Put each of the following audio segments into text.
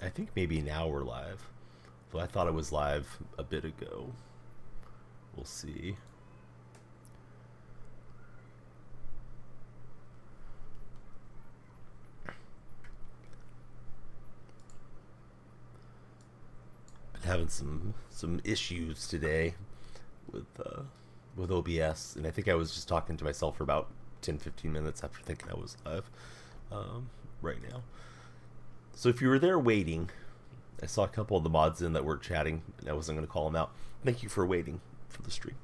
I think maybe now we're live. Though I thought it was live a bit ago. We'll see. Been having some issues today with OBS, and I think I was just talking to myself for about 10-15 minutes after thinking I was live right now. So if you were there waiting, I saw a couple of the mods in that were chatting, and I wasn't going to call them out. Thank you for waiting for the stream.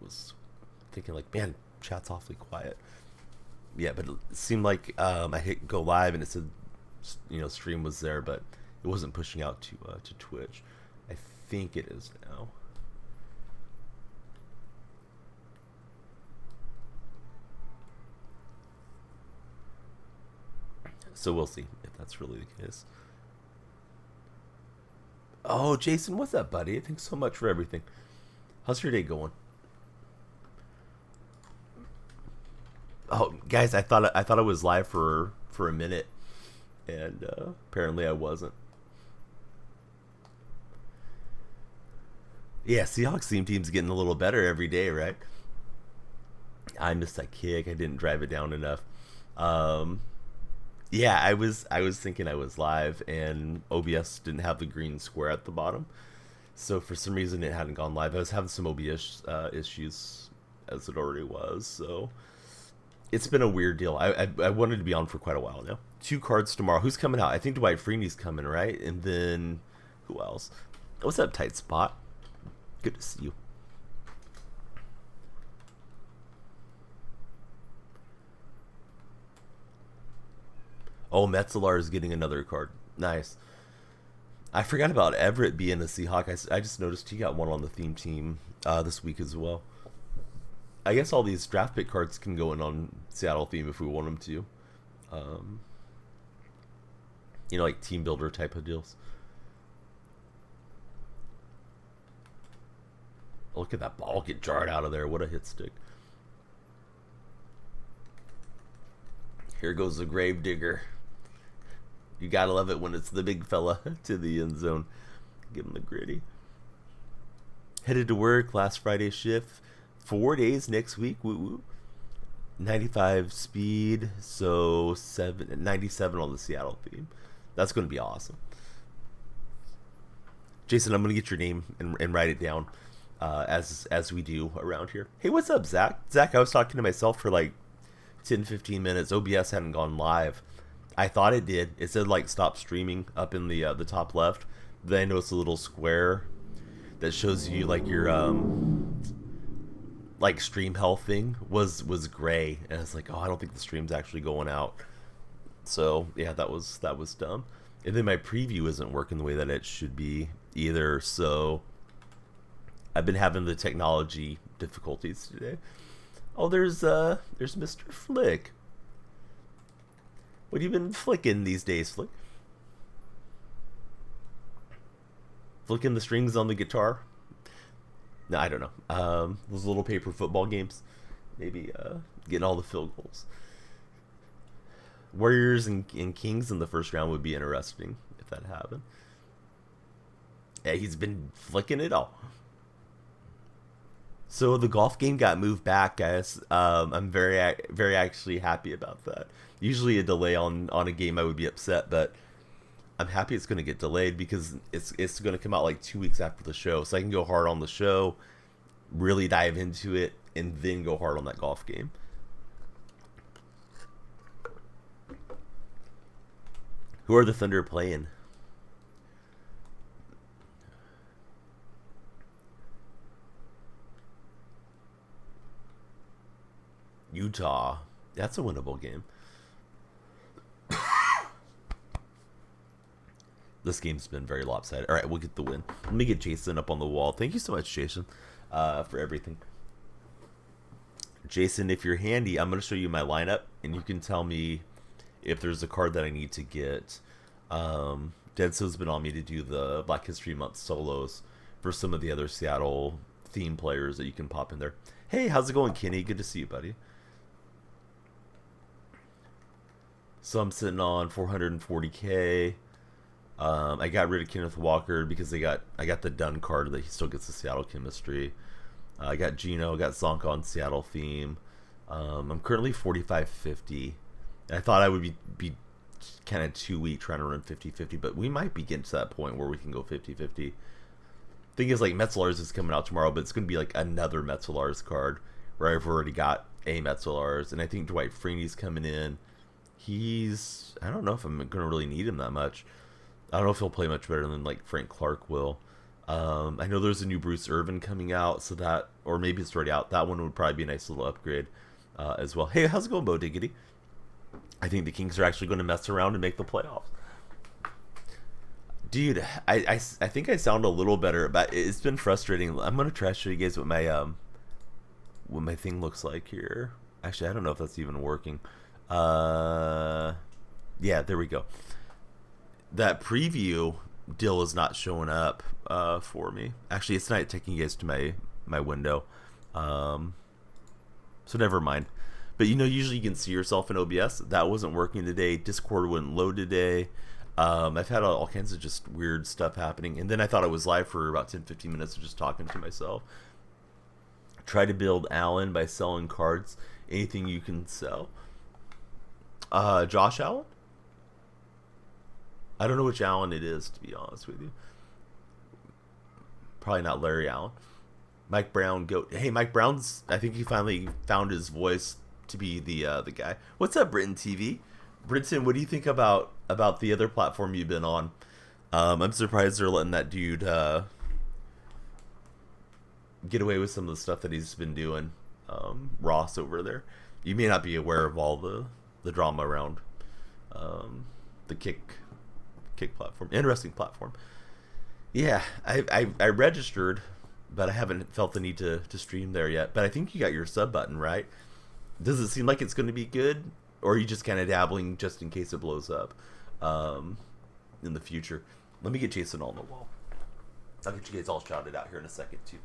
Was thinking like, man, chat's awfully quiet. Yeah, but it seemed like I hit go live and it said, stream was there, but it wasn't pushing out to Twitch. I think it is now. So we'll see if that's really the case. Oh, Jason, what's up, buddy? Thanks so much for everything. How's your day going? Oh, guys, I thought I was live for a minute, and apparently I wasn't. Yeah, Seahawks team's getting a little better every day, right? I missed that kick. I didn't drive it down enough. Yeah, I was thinking I was live, and OBS didn't have the green square at the bottom, so for some reason it hadn't gone live. I was having some OBS issues as it already was, so it's been a weird deal. I wanted to be on for quite a while now. 2 cards tomorrow. Who's coming out? I think Dwight Freeney's coming, right? And then who else? What's up, Tight Spot? Good to see you. Oh, Metzelar is getting another card. Nice. I forgot about Everett being a Seahawk. I just noticed he got one on the theme team this week as well. I guess all these draft pick cards can go in on Seattle theme if we want them to. Like team builder type of deals. Look at that ball get jarred out of there. What a hit stick. Here goes the grave digger. You gotta love it when it's the big fella to the end zone. Give him the gritty. Headed to work, last Friday shift. 4 days next week. Woo woo. 95 speed, so 97 on the Seattle theme. That's going to be awesome. Jason, I'm going to get your name and write it down as we do around here. Hey, what's up, Zach? Zach, I was talking to myself for like 10-15 minutes. OBS hadn't gone live. I thought it did. It said like stop streaming up in the top left. Then I noticed a little square that shows you like your like stream health thing was gray, and I was like, oh, I don't think the stream's actually going out. So yeah, that was dumb. And then my preview isn't working the way that it should be either. So I've been having the technology difficulties today. Oh, there's Mr. Flick. What have you been flicking these days, Flick? Flicking the strings on the guitar? No, I don't know. Those little paper football games. Maybe getting all the field goals. Warriors and Kings in the first round would be interesting if that happened. Yeah, he's been flicking it all. So the golf game got moved back, guys. I'm very, very actually happy about that. Usually a delay on a game I would be upset, but I'm happy it's going to get delayed because it's going to come out like 2 weeks after the show, so I can go hard on the show, really dive into it, and then go hard on that golf game. Who are the Thunder playing? Utah. That's a winnable game. This game's been very lopsided. All right, we'll get the win. Let me get Jason up on the wall. Thank you so much, Jason, for everything. Jason, if you're handy, I'm going to show you my lineup, and you can tell me if there's a card that I need to get. Denso's been on me to do the Black History Month solos for some of the other Seattle theme players that you can pop in there. Hey, how's it going, Kenny? Good to see you, buddy. So I'm sitting on 440K. I got rid of Kenneth Walker because I got the Dunn card that he still gets the Seattle chemistry. I got Gino, I got Zonka on Seattle theme. I'm currently 4550. And I thought I would be kind of too weak trying to run 50-50, but we might be getting to that point where we can go 50-50. Thing is, like, Metzelaars is coming out tomorrow, but it's going to be like another Metzelaars card where I've already got a Metzelaars, and I think Dwight Freeney's coming in. I don't know if I'm going to really need him that much. I don't know if he'll play much better than like Frank Clark will. I know there's a new Bruce Irvin coming out, so that, or maybe it's already out. That one would probably be a nice little upgrade as well. Hey, how's it going, Bo Diggity? I think the Kings are actually going to mess around and make the playoffs. Dude, I think I sound a little better, but it's been frustrating. I'm going to try to show you guys what my thing looks like here. Actually, I don't know if that's even working. Yeah, there we go. That preview deal is not showing up for me. Actually, it's not taking you guys to my window. So never mind. But usually you can see yourself in OBS. That wasn't working today. Discord wouldn't load today. I've had all kinds of just weird stuff happening. And then I thought I was live for about 10-15 minutes of just talking to myself. Try to build Allen by selling cards. Anything you can sell. Josh Allen? I don't know which Allen it is, to be honest with you. Probably not Larry Allen. Mike Brown, goat. Hey, Mike Brown's, I think he finally found his voice to be the guy. What's up, Britain TV? Brinton, what do you think about the other platform you've been on? I'm surprised they're letting that dude get away with some of the stuff that he's been doing. Ross over there. You may not be aware of all the drama around the kick platform. Interesting platform. Yeah, I registered, but I haven't felt the need to stream there yet. But I think you got your sub button, right? Does it seem like it's going to be good? Or are you just kind of dabbling just in case it blows up in the future? Let me get Jason on the wall. I'll get you guys all shouted out here in a second, too.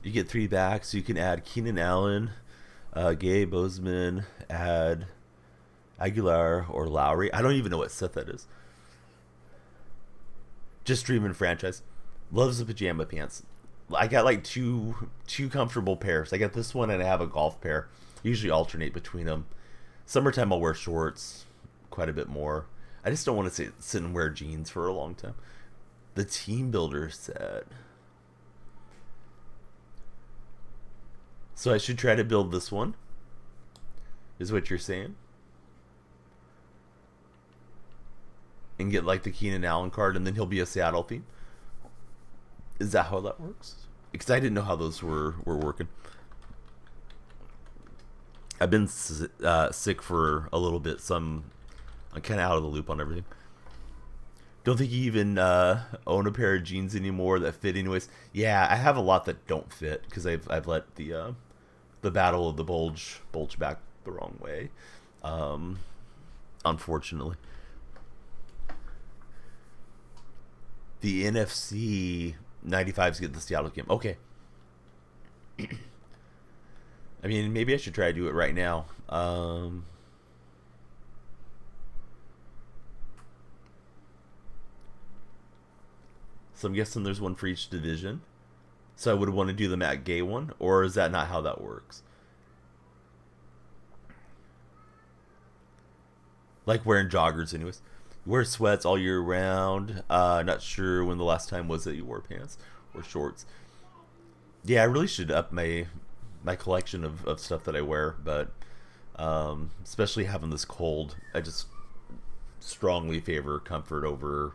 You get 3 backs. You can add Keenan Allen, Gabe Bozeman, add Aguilar or Lowry. I don't even know what set that is. Just streaming franchise. Loves the pajama pants. I got like two comfortable pairs. I got this one and I have a golf pair. Usually alternate between them. Summertime I'll wear shorts quite a bit more. I just don't want to sit and wear jeans for a long time. The Team Builder set. So I should try to build this one, is what you're saying? And get like the Keenan Allen card, and then he'll be a Seattle theme? Is that how that works? Because I didn't know how those were working. I've been sick for a little bit, so I'm kind of out of the loop on everything. Don't think you even own a pair of jeans anymore that fit anyways. Yeah, I have a lot that don't fit because I've let the battle of the bulge back the wrong way, unfortunately. The NFC 95s get the Seattle game. Okay. I mean, maybe I should try to do it right now. So I'm guessing there's one for each division. So I would want to do the Matt Gay one, or is that not how that works? Like wearing joggers anyways. You wear sweats all year round. Not sure when the last time was that you wore pants or shorts. Yeah, I really should up my collection of stuff that I wear, but especially having this cold, I just strongly favor comfort over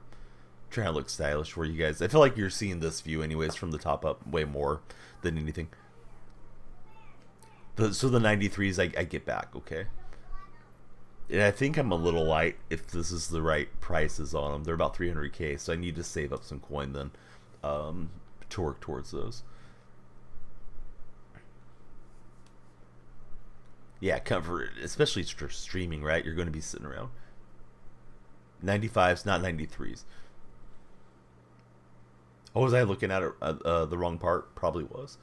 trying to look stylish for you guys. I feel like you're seeing this view anyways from the top up way more than anything. So the 93s I get back, okay? And I think I'm a little light if this is the right prices on them. They're about 300k, so I need to save up some coin then to work towards those. Yeah, comfort, especially streaming, right? You're going to be sitting around 95s, not 93s. Oh, was I looking at it, the wrong part? Probably was.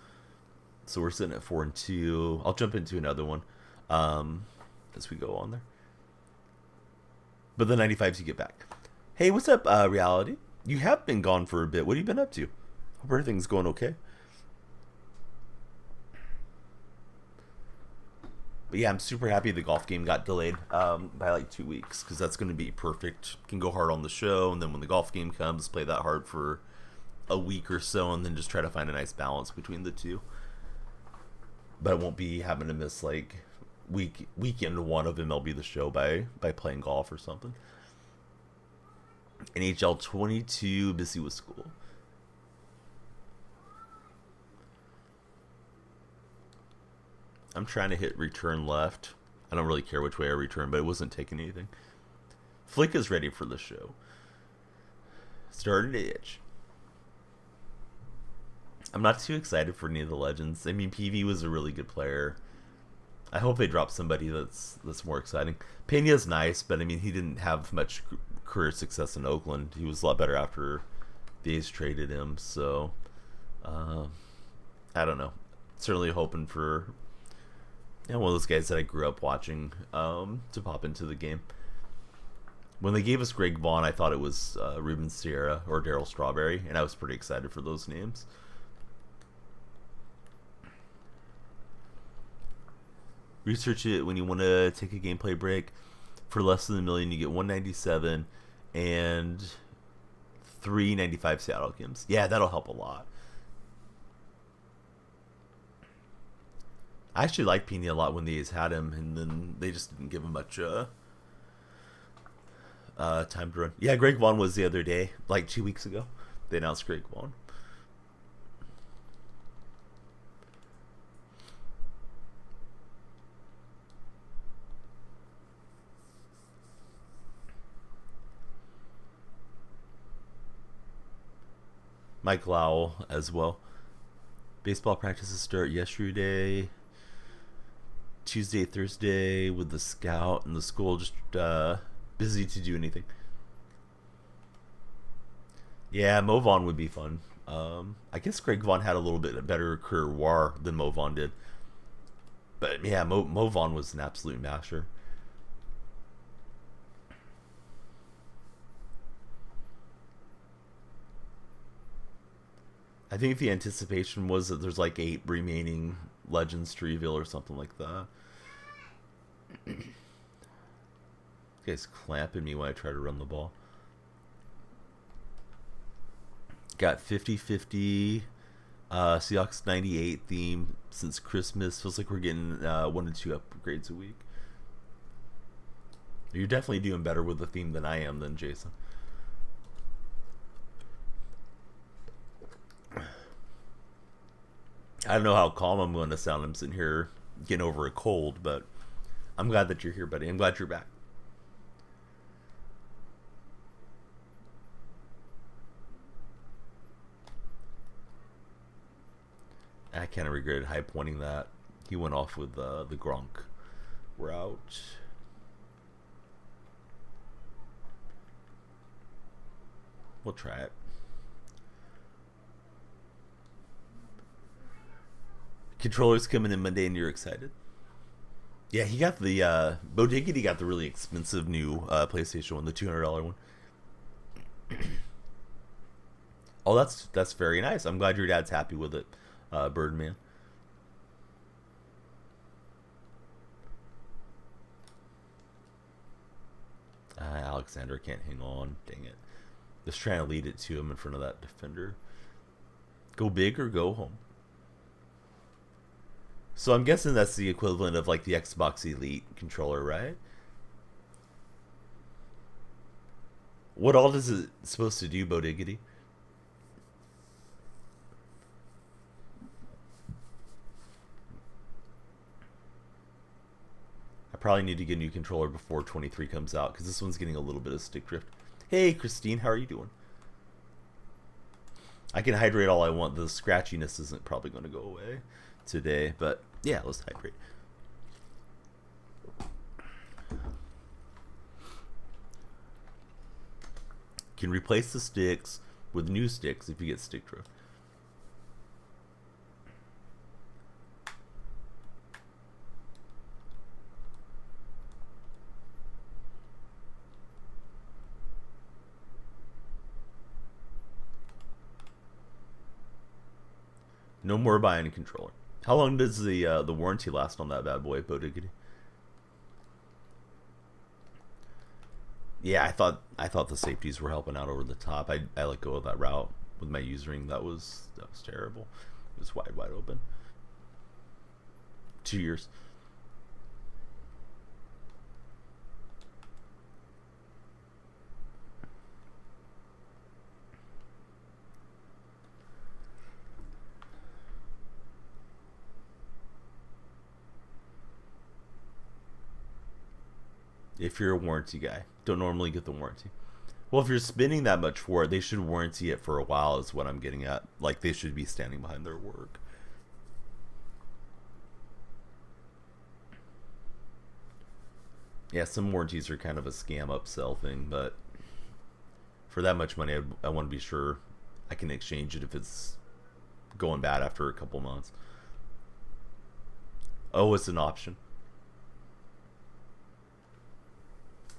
So we're sitting at 4-2. I'll jump into another one um, as we go on there. But the 95s you get back. Hey, what's up, Reality? You have been gone for a bit. What have you been up to? Hope everything's going okay. But yeah, I'm super happy the golf game got delayed by like 2 weeks because that's going to be perfect. Can go hard on the show, and then when the golf game comes, play that hard for a week or so, and then just try to find a nice balance between the two. But I won't be having to miss like weekend one of MLB The Show by playing golf or something. NHL 22, busy with school. I'm trying to hit return left. I don't really care which way I return, but it wasn't taking anything. Flick is ready for the show. Starting to itch. I'm not too excited for any of the legends. I mean, PV was a really good player. I hope they drop somebody that's more exciting. Pena's nice, but I mean, he didn't have much career success in Oakland. He was a lot better after the A's traded him. So, I don't know. Certainly hoping for one of those guys that I grew up watching to pop into the game. When they gave us Greg Vaughn, I thought it was Ruben Sierra or Darryl Strawberry, and I was pretty excited for those names. Research it when you want to take a gameplay break. For less than $1 million, you get 197 and 395 Seattle games. Yeah, that'll help a lot. I actually liked Pena a lot when the A's had him, and then they just didn't give him much time to run. Yeah, Greg Vaughn was the other day, like 2 weeks ago. They announced Greg Vaughn. Mike Lowell as well. Baseball practices start yesterday, Tuesday, Thursday with the scout, and the school just busy to do anything. Yeah, Mo Vaughn would be fun. I guess Greg Vaughn had a little bit better career WAR than Mo Vaughn did. But yeah, Mo Vaughn was an absolute master. I think the anticipation was that there's like 8 remaining legends to reveal or something like that. This guy's clamping me when I try to run the ball. Got 50-50 Seahawks 98 theme since Christmas. Feels like we're getting 1 to 2 upgrades a week. You're definitely doing better with the theme than I am, then, Jason. I don't know how calm I'm going to sound. I'm sitting here getting over a cold, but I'm glad that you're here, buddy. I'm glad you're back. I kind of regretted high pointing that. He went off with the Gronk route. We'll try it. Controller's coming in Monday and you're excited? Yeah, he got the Bo Diggity got the really expensive new PlayStation one, the $200 one. Oh, that's very nice. I'm glad your dad's happy with it, Birdman. Alexander can't hang on. Dang it. Just trying to lead it to him in front of that defender. Go big or go home. So I'm guessing that's the equivalent of like the Xbox Elite controller, right? What all is it supposed to do, Bo Diggity? I probably need to get a new controller before 23 comes out because this one's getting a little bit of stick drift. Hey, Christine, how are you doing? I can hydrate all I want. The scratchiness isn't probably going to go away today, but yeah, let's hydrate. Can replace the sticks with new sticks if you get stick drift. No more buying a controller. How long does the warranty last on that bad boy, Bo Diggity? Yeah, I thought the safeties were helping out over the top. I let go of that route with my usering. That was terrible. It was wide open. 2 years. If you're a warranty guy, don't normally get the warranty. Well, if you're spending that much for it, they should warranty it for a while, is what I'm getting at. Like, they should be standing behind their work. Yeah, some warranties are kind of a scam upsell thing, but for that much money, I want to be sure I can exchange it if it's going bad after a couple months. Oh, it's an option.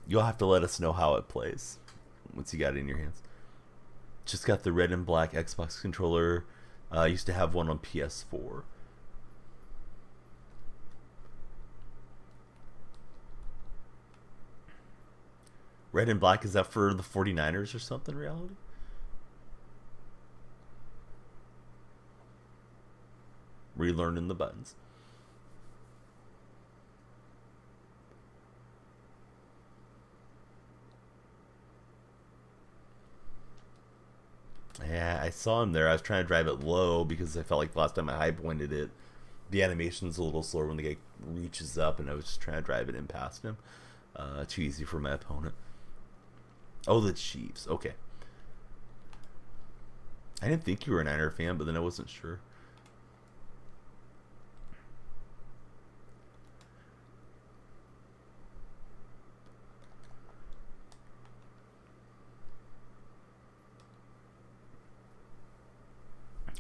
You'll have to let us know how it plays once you got it in your hands. Just got the red and black Xbox controller. I used to have one on PS4. Red and black, is that for the 49ers or something, reality? Relearning the buttons. Yeah, I saw him there. I was trying to drive it low because I felt like the last time I high pointed it, the animation's a little slower when the guy reaches up, and I was just trying to drive it in past him. Too easy for my opponent. Oh, the Chiefs. Okay. I didn't think you were a Niner fan, but then I wasn't sure.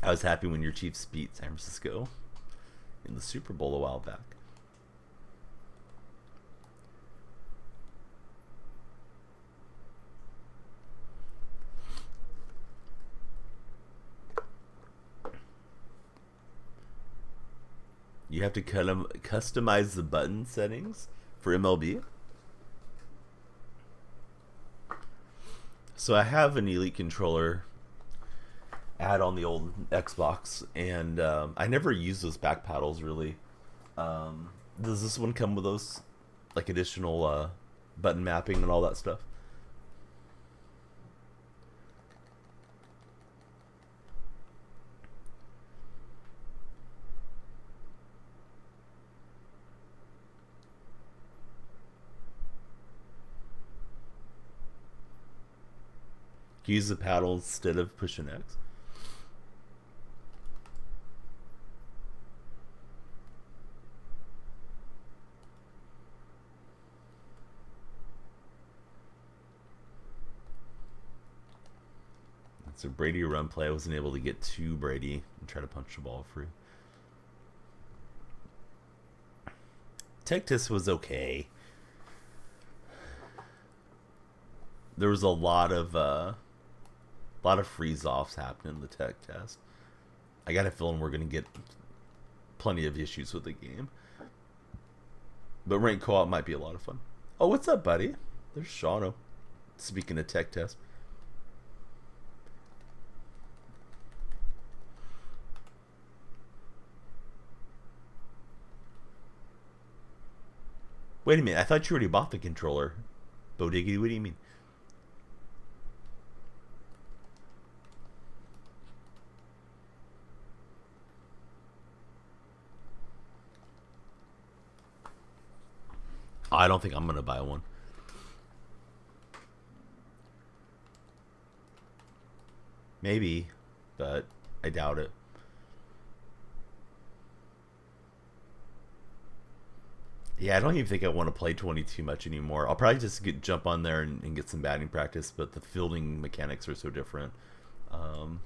I was happy when your Chiefs beat San Francisco in the Super Bowl a while back. You have to customize the button settings for MLB. So I have an Elite controller. I had on the old Xbox, and I never use those back paddles really. Does this one come with those, like, additional button mapping and all that stuff? Use the paddle instead of pushing X. So Brady run play. I wasn't able to get to Brady and try to punch the ball free. Tech test was okay. There was a lot of freeze offs happening in the tech test. I got a feeling we're gonna get plenty of issues with the game. But ranked co-op might be a lot of fun. Oh, what's up, buddy? There's Shauno. Speaking of tech test. Wait a minute, I thought you already bought the controller. Bodiggy, what do you mean? I don't think I'm gonna buy one. Maybe, but I doubt it. Yeah, I don't even think I want to play 22 much anymore. I'll probably just jump on there and get some batting practice, but the fielding mechanics are so different um,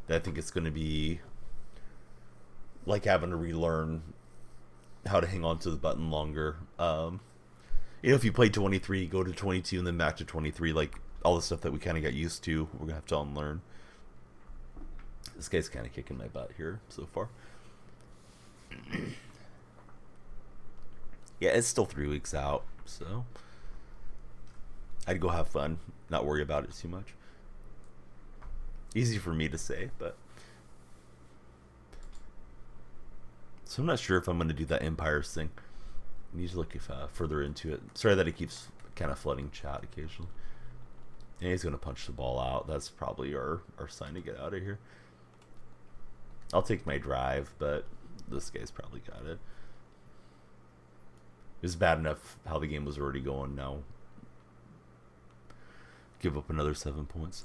that I think it's going to be like having to relearn how to hang on to the button longer. If you play 23, go to 22 and then back to 23, like all the stuff that we kind of got used to, we're going to have to unlearn. This guy's kind of kicking my butt here so far. Yeah, it's still 3 weeks out, so I'd go have fun, not worry about it too much. Easy for me to say, but so I'm not sure if I'm going to do that Empires thing. I need to look further into it. Sorry that it keeps kind of flooding chat occasionally. And he's going to punch the ball out. That's probably our sign to get out of here. I'll take my drive, but this guy's probably got it. It was bad enough how the game was already going now. Give up another 7 points.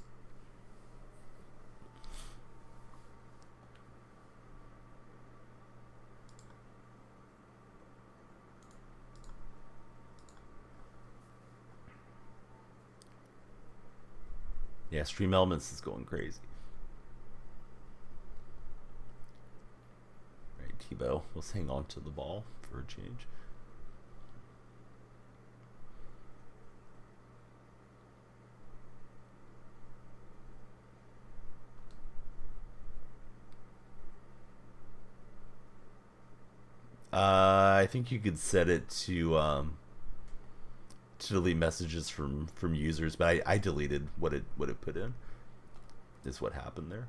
Yeah, Stream Elements is going crazy. All right, Tebow, let's hang on to the ball for a change. I think you could set it to delete messages from users, but I deleted what it put in. Is what happened there.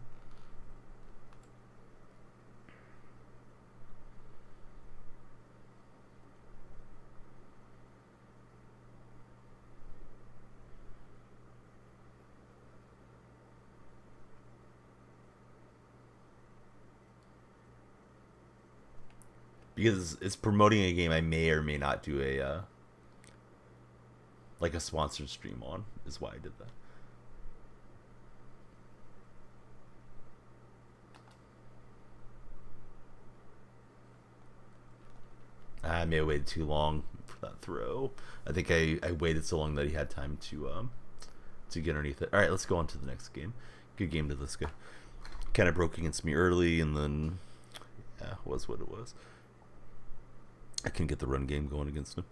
Because it's promoting a game I may or may not do a like a sponsored stream on, is why I did that. I may have waited too long for that throw. I think I waited so long that he had time to get underneath it. All right, let's go on to the next game. Good game to this guy. Kind of broke against me early, and then yeah, was what it was. I can get the run game going against him.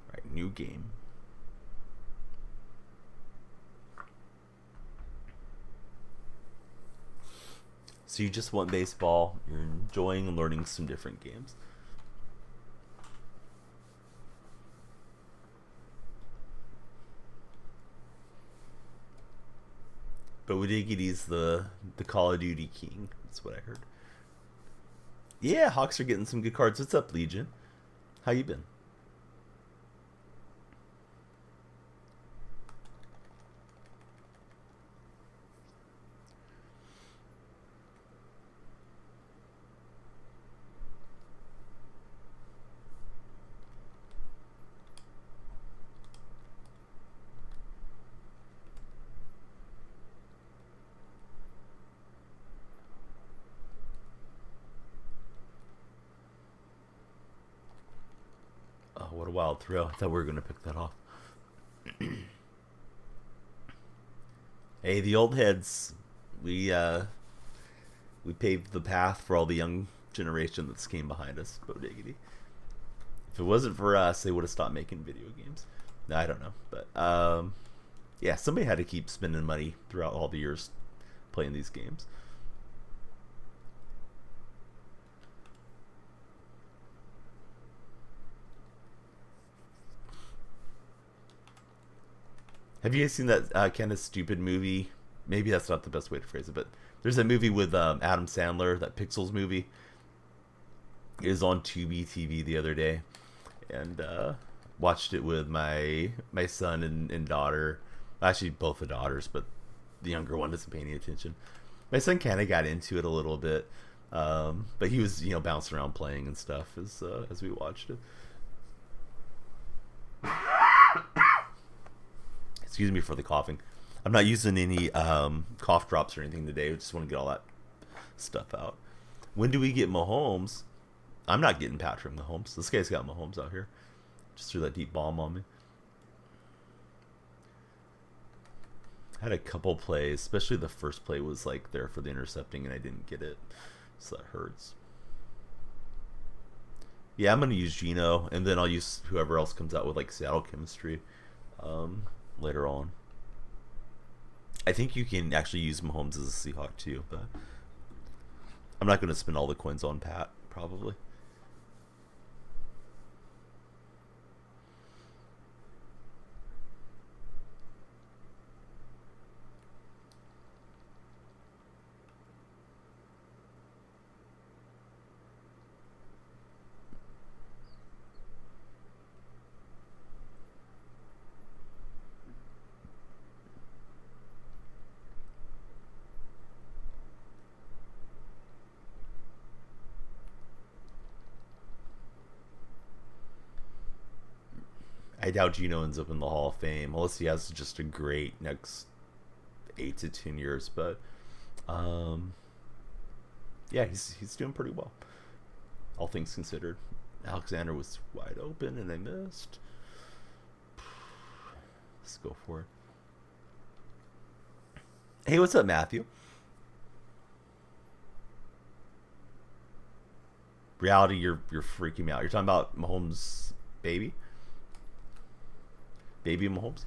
All right, new game. So you just want baseball, you're enjoying and learning some different games. But Wadigity's the Call of Duty king. That's what I heard. Yeah, Hawks are getting some good cards. What's up, Legion? How you been? What a wild throw. I thought we were going to pick that off. Hey, the old heads. We paved the path for all the young generation that's came behind us. Bodigity. If it wasn't for us, they would have stopped making video games. No, I don't know. But, yeah, somebody had to keep spending money throughout all the years playing these games. Have you guys seen that kind of stupid movie? Maybe that's not the best way to phrase it, but there's a movie with Adam Sandler, that Pixels movie. It was on Tubi TV the other day, and watched it with my son and daughter. Actually, both the daughters, but the younger one isn't paying any attention. My son kind of got into it a little bit, But he was, bouncing around playing and stuff as we watched it. Excuse me for the coughing. I'm not using any cough drops or anything today. I just want to get all that stuff out. When do we get Mahomes? I'm not getting Patrick Mahomes. This guy's got Mahomes out here. Just threw that deep bomb on me. I had a couple plays, especially the first play was like there for the intercepting and I didn't get it. So that hurts. Yeah, I'm going to use Geno, and then I'll use whoever else comes out with like Seattle chemistry later on. I think you can actually use Mahomes as a Seahawk too, but I'm not going to spend all the coins on Pat, probably. I doubt Geno ends up in the Hall of Fame unless he has just a great next 8 to 10 years. But yeah, he's doing pretty well, all things considered. Alexander was wide open and I missed. Let's go for it. Hey, what's up, Matthew? Reality, you're freaking me out. You're talking about Mahomes' baby? Baby Mahomes?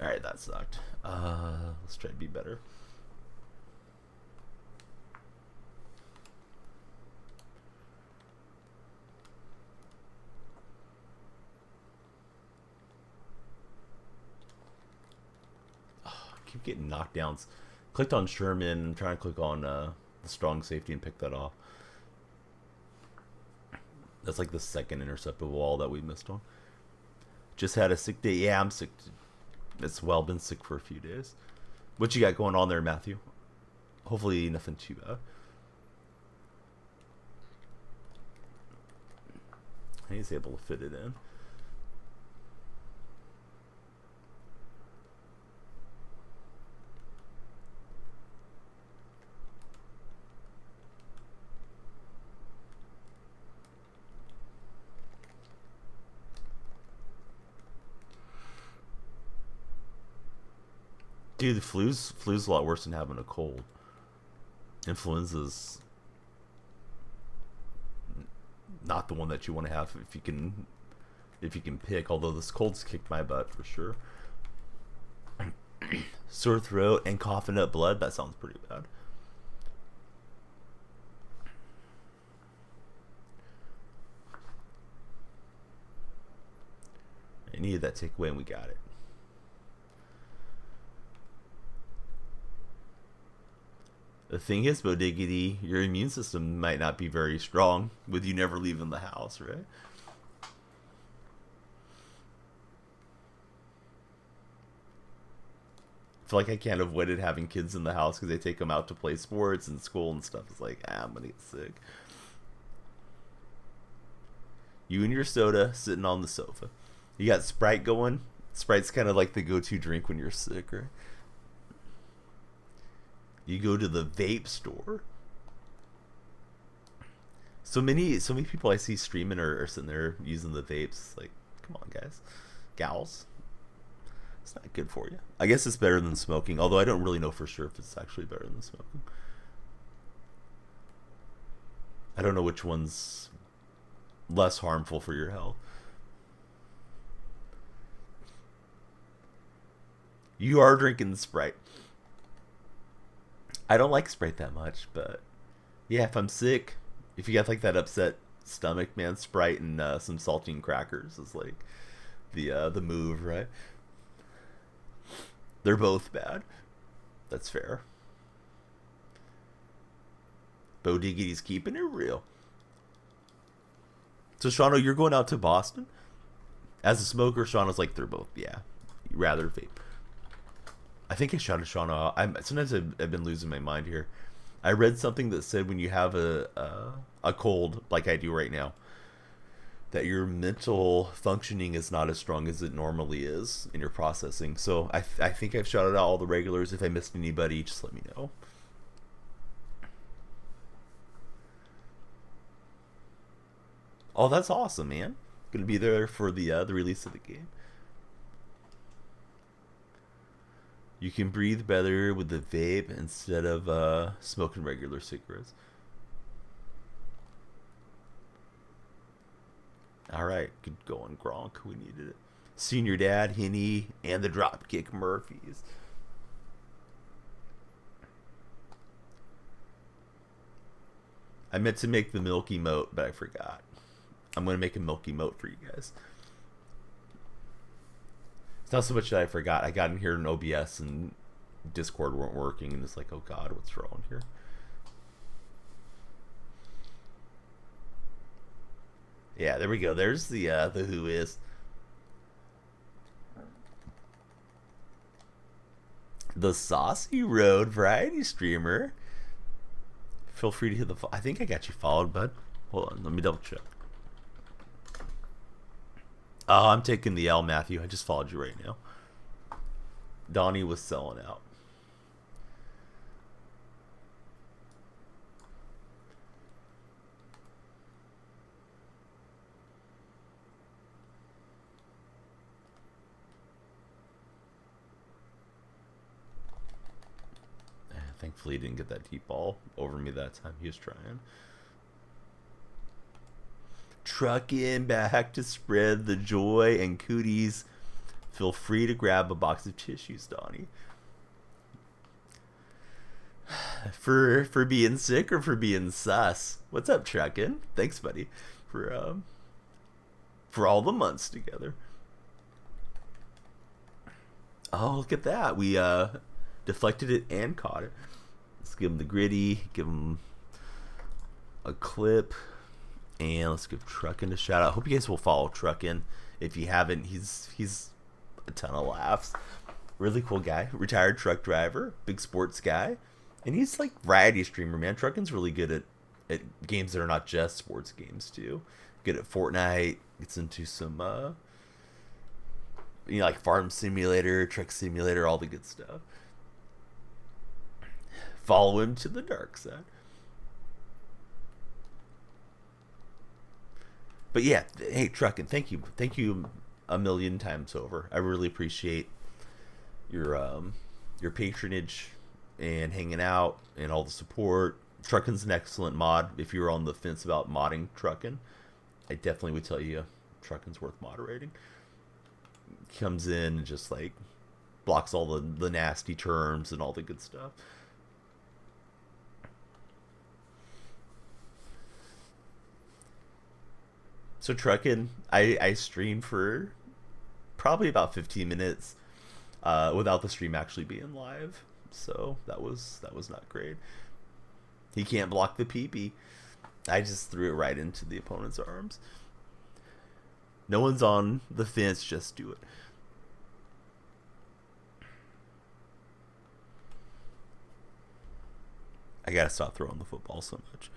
Alright, that sucked. Let's try to be better. Oh, I keep getting knockdowns. Clicked on Sherman. I'm trying to click on the strong safety and pick that off. That's like the second interceptable wall that we missed on. Just had a sick day. Yeah, I'm sick. It's well been sick for a few days. What you got going on there, Matthew? Hopefully nothing too bad. He's able to fit it in. Dude, the flu's a lot worse than having a cold. Influenza's not the one that you want to have if you can pick. Although this cold's kicked my butt for sure. Sore throat and coughing up blood. That sounds pretty bad. I needed that takeaway and we got it. The thing is, Bo Diggity, your immune system might not be very strong with you never leaving the house, right? I feel like I can't avoid it having kids in the house because they take them out to play sports and school and stuff. It's like, I'm gonna get sick. You and your soda sitting on the sofa. You got Sprite going. Sprite's kind of like the go-to drink when you're sick, right? You go to the vape store. So many people I see streaming are sitting there using the vapes. Like, come on, guys, gals. It's not good for you. I guess it's better than smoking, although I don't really know for sure if it's actually better than smoking. I don't know which one's less harmful for your health. You are drinking the Sprite. I don't like Sprite that much, but yeah, if I'm sick, if you got like that upset stomach, man, Sprite and some saltine crackers is like the move, right? They're both bad. That's fair. Bo Diggity's keeping it real. So, Shawno, you're going out to Boston? As a smoker, Shawno's like, they're both, yeah. You'd rather vape. I think I shouted Sean out. Sometimes I've been losing my mind here. I read something that said when you have a cold like I do right now, that your mental functioning is not as strong as it normally is in your processing. So I think I've shouted out all the regulars. If I missed anybody, just let me know. Oh, that's awesome, man. Gonna be there for the release of the game. You can breathe better with the vape instead of smoking regular cigarettes. All right, good going, Gronk. We needed it. Senior Dad, Henny, and the Dropkick Murphys. I meant to make the milk emote, but I forgot. I'm going to make a milk emote for you guys. It's not so much that I forgot. I got in here in OBS and Discord weren't working, and it's like, oh God, what's wrong here? Yeah, there we go. There's the Who Is. The Saucy Road Variety Streamer. Feel free to hit the... I think I got you followed, bud. Hold on, let me double check. Oh, I'm taking the L, Matthew. I just followed you right now. Donnie was selling out. Thankfully, he didn't get that deep ball over me that time. He was trying. Trucking back to spread the joy and cooties. Feel free to grab a box of tissues, Donnie. For being sick or for being sus? What's up, Truckin'? Thanks, buddy, for all the months together. Oh, look at that. We deflected it and caught it. Let's give him the gritty, give him a clip, and let's give Truckin' a shout out. Hope you guys will follow Truckin'. If you haven't, he's a ton of laughs. Really cool guy. Retired truck driver, big sports guy, and he's like variety streamer, man. Truckin's really good at games that are not just sports games too. Good at Fortnite. Gets into some like Farm Simulator, Truck Simulator, all the good stuff. Follow him to the dark side. But yeah, hey, Truckin', thank you a million times over. I really appreciate your patronage and hanging out and all the support. Truckin's an excellent mod. If you're on the fence about modding Truckin', I definitely would tell you Truckin's worth moderating. Comes in and just like blocks all the nasty terms and all the good stuff. So Truckin', I streamed for probably about 15 minutes without the stream actually being live. So that was not great. He can't block the PP. I just threw it right into the opponent's arms. No one's on the fence, just do it. I gotta stop throwing the football so much.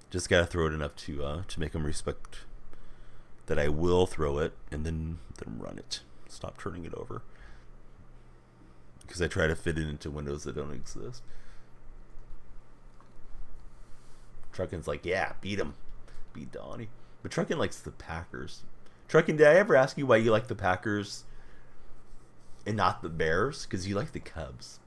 Just gotta throw it enough to make him respect that I will throw it and then run it. Stop turning it over. Because I try to fit it into windows that don't exist. Truckin's like, yeah, beat him. Beat Donnie. But Truckin likes the Packers. Truckin, did I ever ask you why you like the Packers and not the Bears? Because you like the Cubs.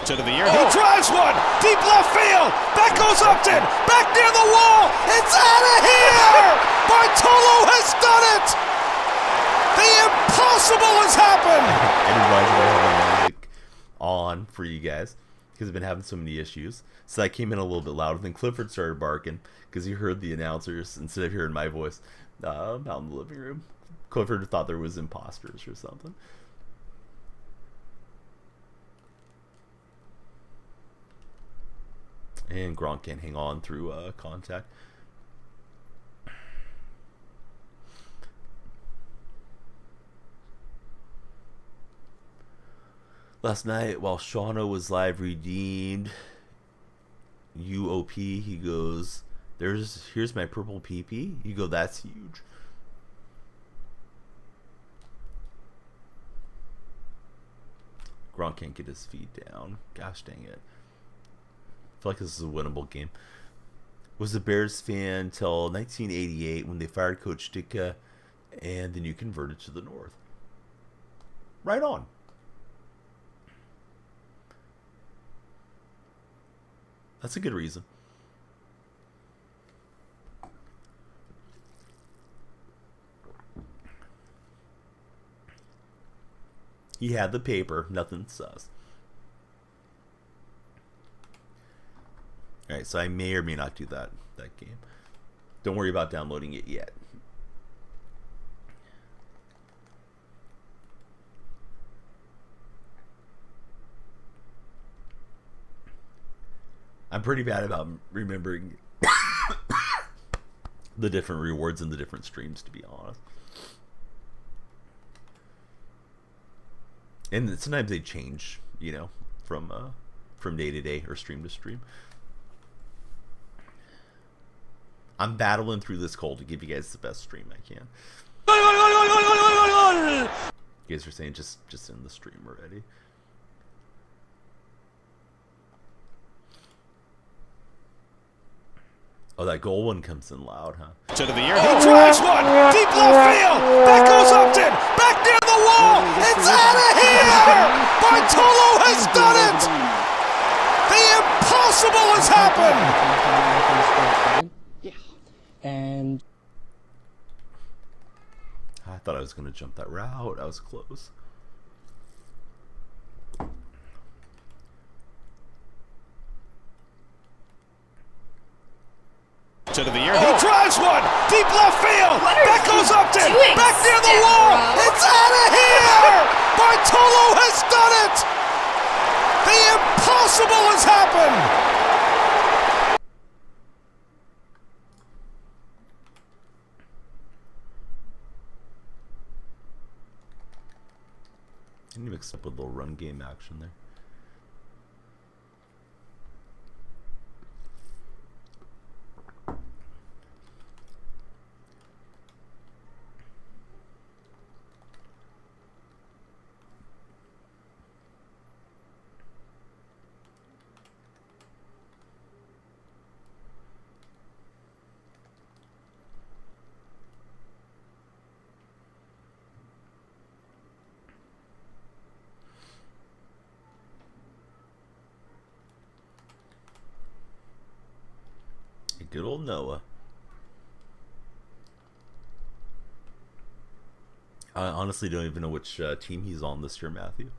To the year. He drives one deep left field. Back goes Upton. Back near the wall. It's out of here. Bartolo has done it. The impossible has happened. I didn't realize I had my music on for you guys because I've been having so many issues. So I came in a little bit louder. Then Clifford started barking because he heard the announcers instead of hearing my voice out in the living room. Clifford thought there was imposters or something. And Gronk can't hang on through contact. Last night while Shauna was live redeemed UOP, he goes, here's my purple PP. You go, that's huge. Gronk can't get his feet down. Gosh dang it. I feel like this is a winnable game. Was a Bears fan till 1988 when they fired Coach Ditka, and then you converted to the North. Right on. That's a good reason. He had the paper, nothing sus. Alright, so I may or may not do that game. Don't worry about downloading it yet. I'm pretty bad about remembering the different rewards in the different streams, to be honest. And sometimes they change, you know, from day to day or stream to stream. I'm battling through this cold to give you guys the best stream I can. You guys are saying just end the stream already. Oh, that goal one comes in loud, huh? To the air, he drives one, deep left field. That goes Upton, back near the wall. It's out of here. Bartolo has done it. The impossible has happened. Yeah, and I thought I was going to jump that route. I was close. To the air, he drives one, deep left field. That goes Upton, back near the wall. It's out of here. Bartolo has done it. The impossible has happened. Can you mix up with a little run game action there? Good old Noah. I honestly don't even know which team he's on this year, Matthew.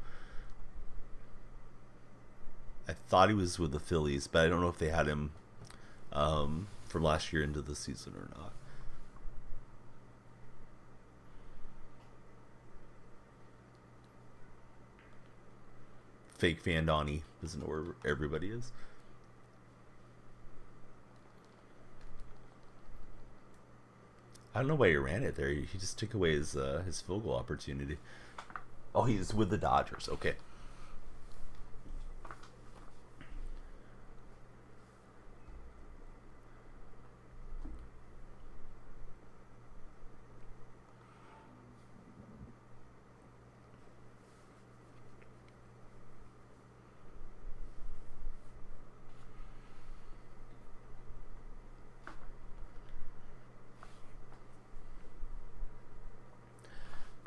I thought he was with the Phillies, but I don't know if they had him from last year into the season or not. Fake fan Donnie doesn't know where everybody is. I don't know why he ran it there. He just took away his field goal opportunity. Oh, he's with the Dodgers. Okay.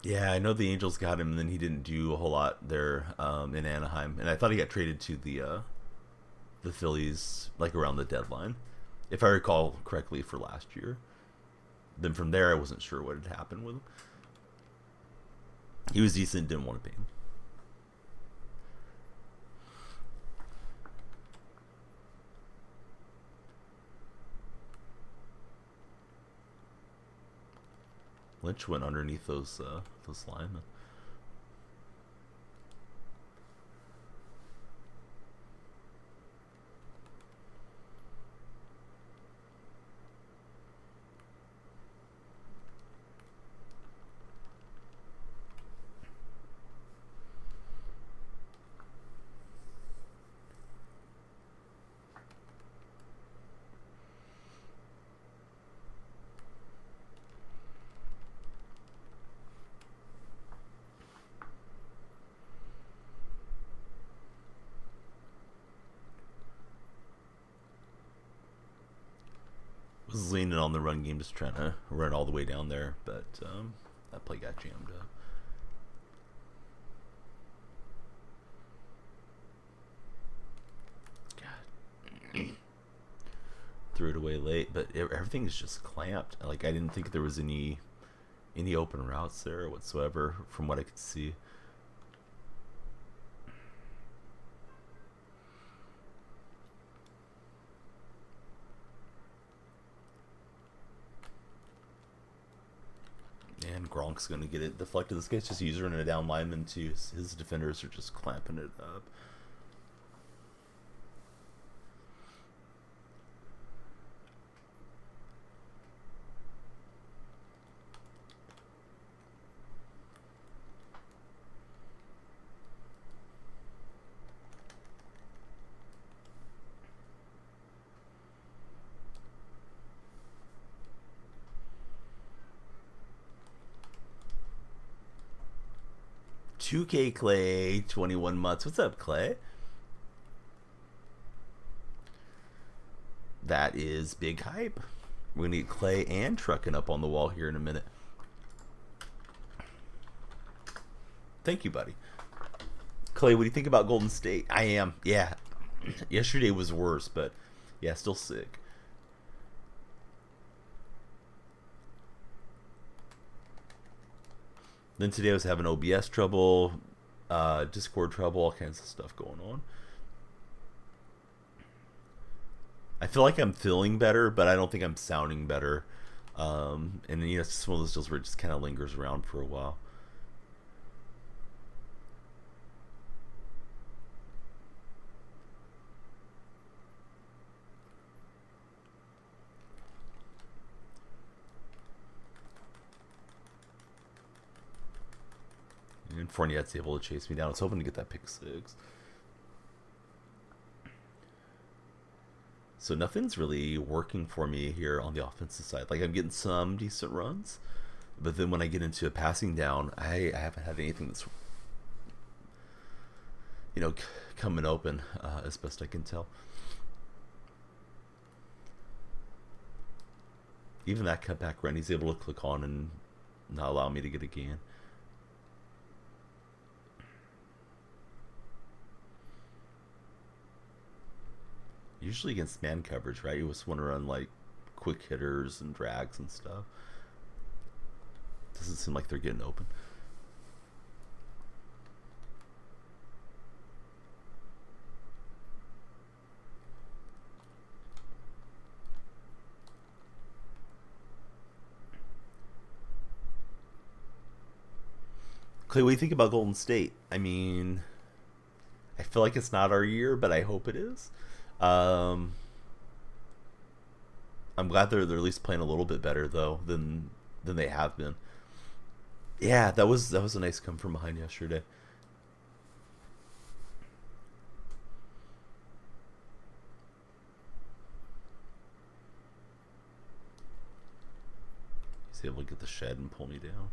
Yeah, I know the Angels got him, and then he didn't do a whole lot there in Anaheim. And I thought he got traded to the Phillies like around the deadline, if I recall correctly, for last year. Then from there, I wasn't sure what had happened with him. He was decent, didn't want to pay him. Lynch went underneath those linemen. was leaning on the run game, just trying to run all the way down there, but that play got jammed up. God. Threw it away late, but everything is just clamped. Like, I didn't think there was any open routes there whatsoever from what I could see. And Gronk's going to get it deflected. This guy's just using a down lineman too. His defenders are just clamping it up. $2K Clay, 21 months. What's up, Clay? That is big hype. We're going to get Clay and Trucking up on the wall here in a minute. Thank you, buddy. Clay, what do you think about Golden State? I am. Yeah. Yesterday was worse, but yeah, still sick. Then today I was having OBS trouble, Discord trouble, all kinds of stuff going on. I feel like I'm feeling better, but I don't think I'm sounding better. And you know, it's just one of those deals where it just kind of lingers around for a while. And Fournette's able to chase me down. I was hoping to get that pick six. So nothing's really working for me here on the offensive side. Like, I'm getting some decent runs, but then when I get into a passing down, I haven't had anything that's, you know, coming open as best I can tell. Even that cutback run, he's able to click on and not allow me to get a gain. Usually against man coverage, right? You just want to run like quick hitters and drags and stuff. Doesn't seem like they're getting open. Clay, what do you think about Golden State? I mean, I feel like it's not our year, but I hope it is. I'm glad they're at least playing a little bit better though than they have been. Yeah, that was a nice come from behind yesterday. He's able to get the shed and pull me down.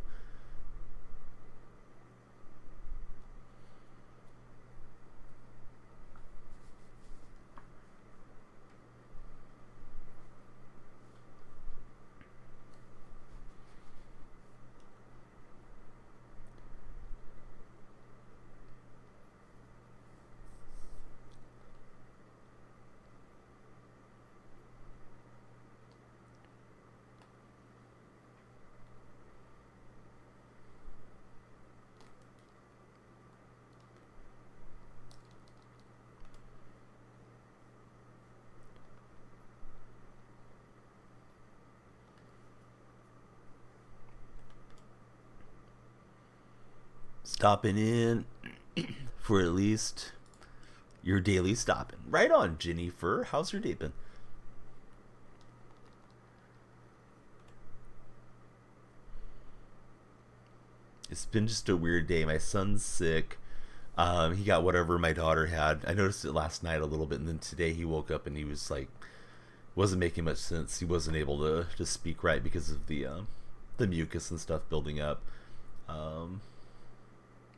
Stopping in for at least your daily stopping. Right on, Jennifer. How's your day been? It's been just a weird day. My son's sick. He got whatever my daughter had. I noticed it last night a little bit, and then today he woke up and he was like, wasn't making much sense. He wasn't able to speak right because of the mucus and stuff building up.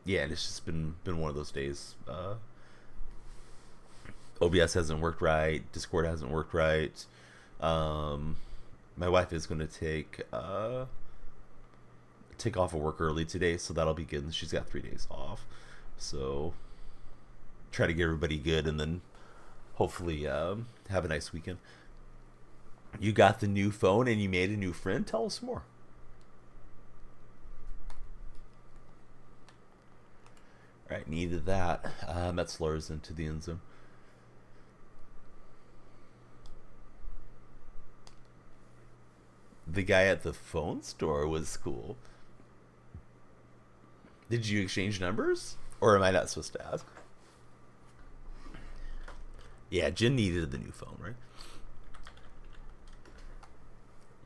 Yeah, and it's just been one of those days. OBS hasn't worked right. Discord hasn't worked right. My wife is going to take off of work early today, so that'll be good. She's got 3 days off, so try to get everybody good, and then hopefully have a nice weekend. You got the new phone and you made a new friend. Tell us more. All right, needed that. Metzler's into the end zone. The guy at the phone store was cool. Did you exchange numbers? Or am I not supposed to ask? Yeah, Jen needed the new phone, right?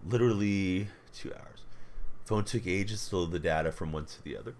Literally 2 hours. Phone took ages to load the data from one to the other.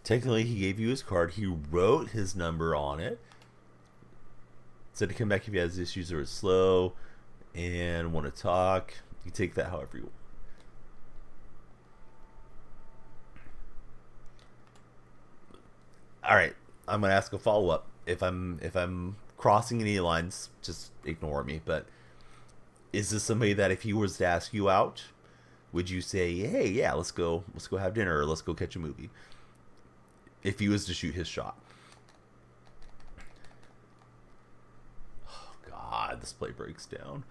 Technically, he gave you his card. He wrote his number on it. Said to come back if he has issues or is slow and want to talk. You take that however you want. All right, I'm gonna ask a follow up. If I'm crossing any lines, just ignore me. But is this somebody that if he was to ask you out, would you say, hey, yeah, let's go have dinner, or let's go catch a movie? If he was to shoot his shot. Oh, God, this play breaks down.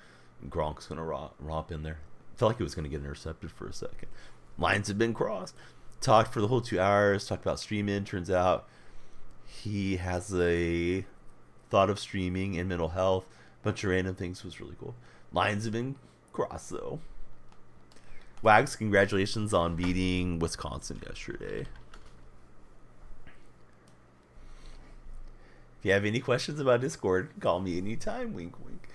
Gronk's going to romp in there. Felt like it was going to get intercepted for a second. Lines have been crossed. Talked for the whole 2 hours. Talked about streaming. Turns out he has a thought of streaming and mental health. Bunch of random things. Was really cool. Lines have been crossed, though. Wags, congratulations on beating Wisconsin yesterday. If you have any questions about Discord, call me anytime. Wink, wink.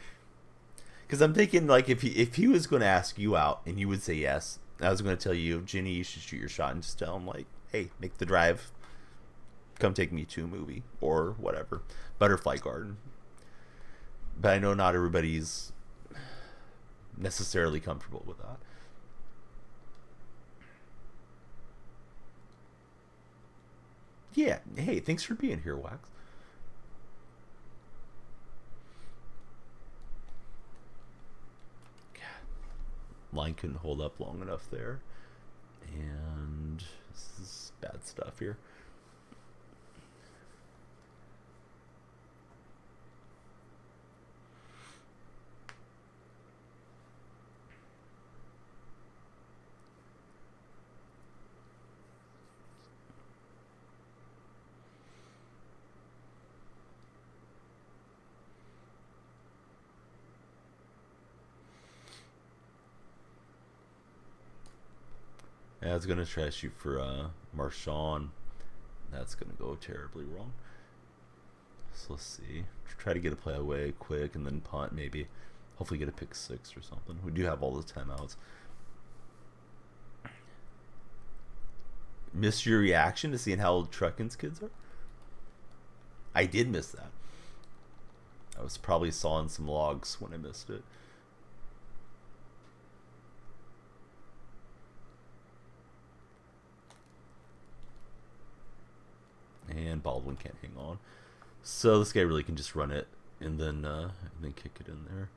Because I'm thinking, like, if he was going to ask you out and you would say yes, I was going to tell you, Ginny, you should shoot your shot, and just tell him, like, hey, make the drive. Come take me to a movie or whatever. Butterfly Garden. But I know not everybody's necessarily comfortable with that. Yeah. Hey, thanks for being here, Wax. Line couldn't hold up long enough there, and this is bad stuff here. I was going to try to shoot for Marshawn. That's going to go terribly wrong. So let's see. Try to get a play away quick and then punt maybe. Hopefully get a pick six or something. We do have all the timeouts. Missed your reaction to seeing how old Truckin's kids are? I did miss that. I was probably sawing some logs when I missed it. And Baldwin can't hang on. So this guy really can just run it and then kick it in there.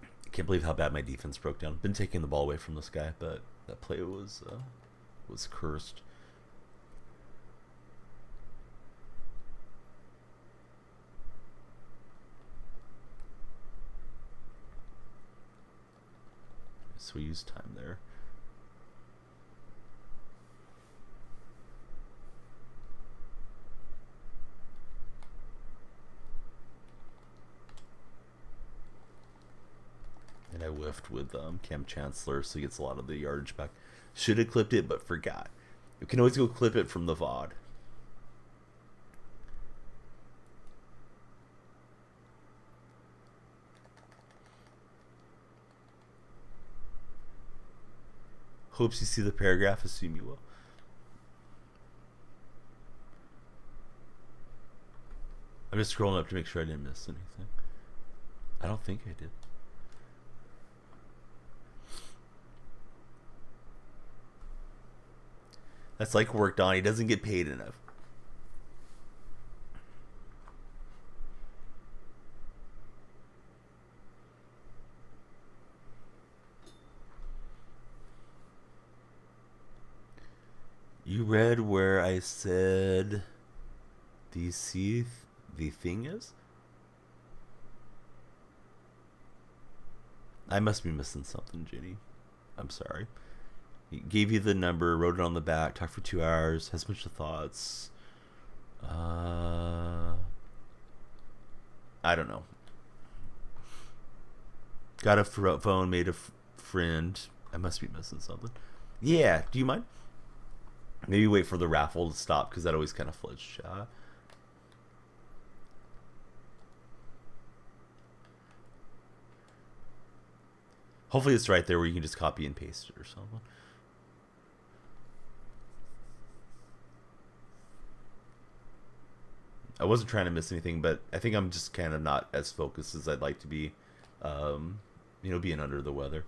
I can't believe how bad my defense broke down. Been taking the ball away from this guy, but that play was cursed. So we use time there. And I whiffed with Cam Chancellor, so he gets a lot of the yardage back. Should have clipped it, but forgot. You can always go clip it from the VOD. Hopes you see the paragraph. Assume you will. I'm just scrolling up to make sure I didn't miss anything. I don't think I did. That's like work, Don. He doesn't get paid enough. You read where I said the thing is? I must be missing something, Ginny. I'm sorry. He gave you the number, wrote it on the back, talked for 2 hours, has a bunch of thoughts. I don't know. Got a phone, made a friend. I must be missing something. Yeah, do you mind? Maybe wait for the raffle to stop, because that always kind of floods chat. Hopefully it's right there where you can just copy and paste it or something. I wasn't trying to miss anything, but I think I'm just kind of not as focused as I'd like to be, you know, being under the weather.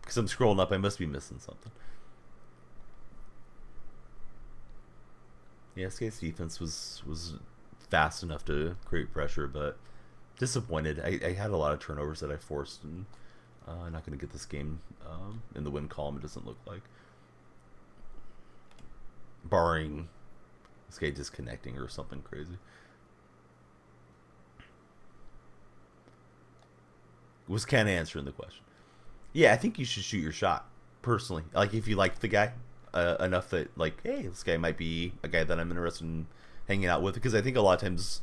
Because I'm scrolling up, I must be missing something. Yeah, SK's defense was fast enough to create pressure, but disappointed. I had a lot of turnovers that I forced, and I'm not going to get this game in the win column, it doesn't look like. Barring SK disconnecting or something crazy. Was Ken answering the question? Yeah, I think you should shoot your shot, personally. Like, if you like the guy enough that, like, hey, this guy might be a guy that I'm interested in hanging out with. Because I think a lot of times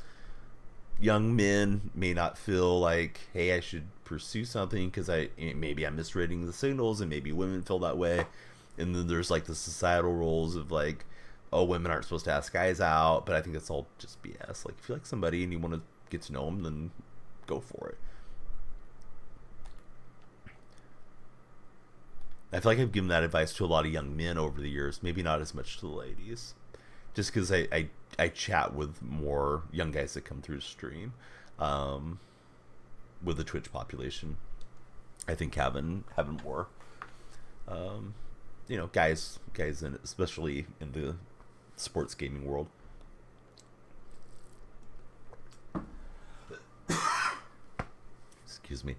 young men may not feel like, hey, I should pursue something because maybe I'm misreading the signals, and maybe women feel that way. And then there's, like, the societal roles of, like, oh, women aren't supposed to ask guys out. But I think that's all just BS. Like, if you like somebody and you want to get to know them, then go for it. I feel like I've given that advice to a lot of young men over the years. Maybe not as much to the ladies. Just because I chat with more young guys that come through the stream. With the Twitch population. I think having more, you know, guys in it, especially in the sports gaming world. Excuse me.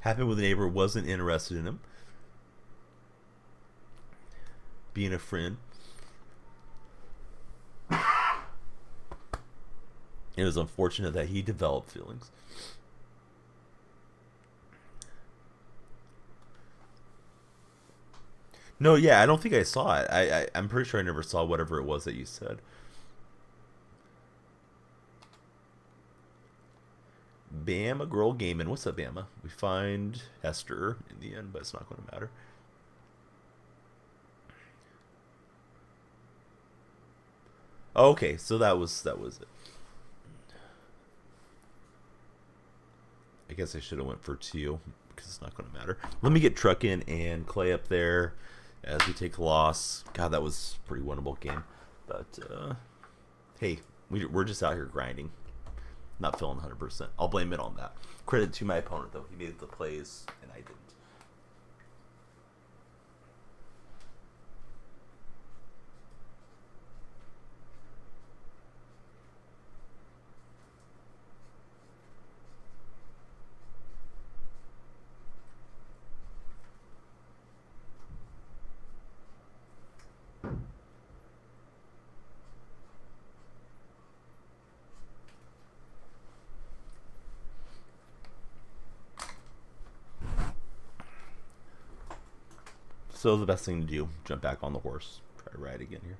Happened with a neighbor, wasn't interested in him. Being a friend. It was unfortunate that he developed feelings. No, yeah, I don't think I saw it. I'm pretty sure I never saw whatever it was that you said. Bama Girl Gaming. What's up, Bama? We find Hester in the end, but it's not going to matter. Okay, so that was it. I guess I should have went for 2 because it's not going to matter. Let me get Truckin and Clay up there as we take a loss. God, that was a pretty winnable game. But hey, we're just out here grinding. Not feeling 100%. I'll blame it on that. Credit to my opponent, though. He made the plays, and I didn't. So the best thing to do, jump back on the horse. Try to ride again here.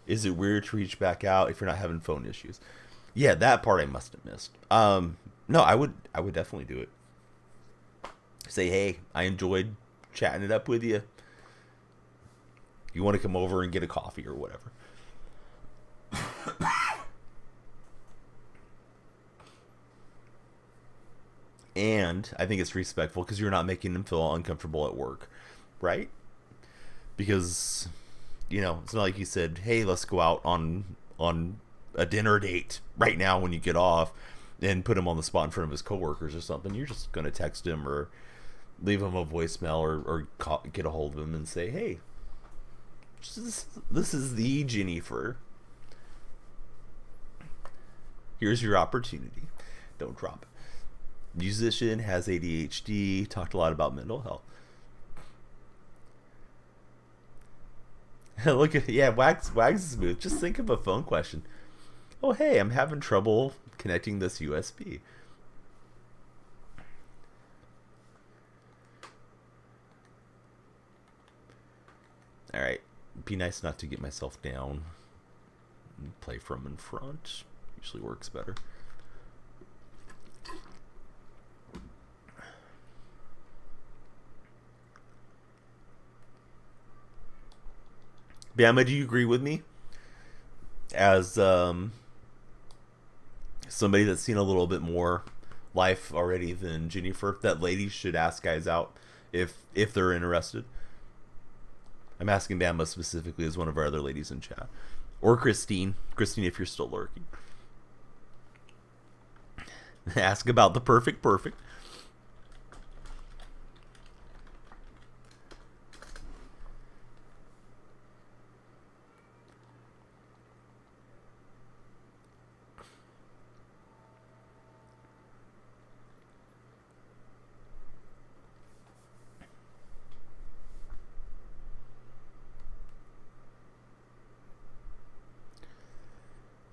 Is it weird to reach back out if you're not having phone issues? Yeah, that part I must have missed. No, I would definitely do it. Say, hey, I enjoyed chatting it up with you. You want to come over and get a coffee or whatever. And I think it's respectful because you're not making them feel uncomfortable at work, right? Because, you know, it's not like you said, hey, let's go out on a dinner date right now when you get off, and put him on the spot in front of his coworkers or something. You're just going to text him or leave him a voicemail or get a hold of him and say, hey, this is the Jennifer. Here's your opportunity. Don't drop it. Musician, has ADHD, talked a lot about mental health. Look at, yeah, Wags is smooth. Just think of a phone question. Oh, hey, I'm having trouble connecting this USB. All right, be nice not to get myself down. Play from in front. Usually works better. Bama, do you agree with me? As somebody that's seen a little bit more life already than Jennifer, that ladies should ask guys out if they're interested. I'm asking Bama specifically as one of our other ladies in chat. Or Christine. Christine, if you're still lurking. Ask about the perfect.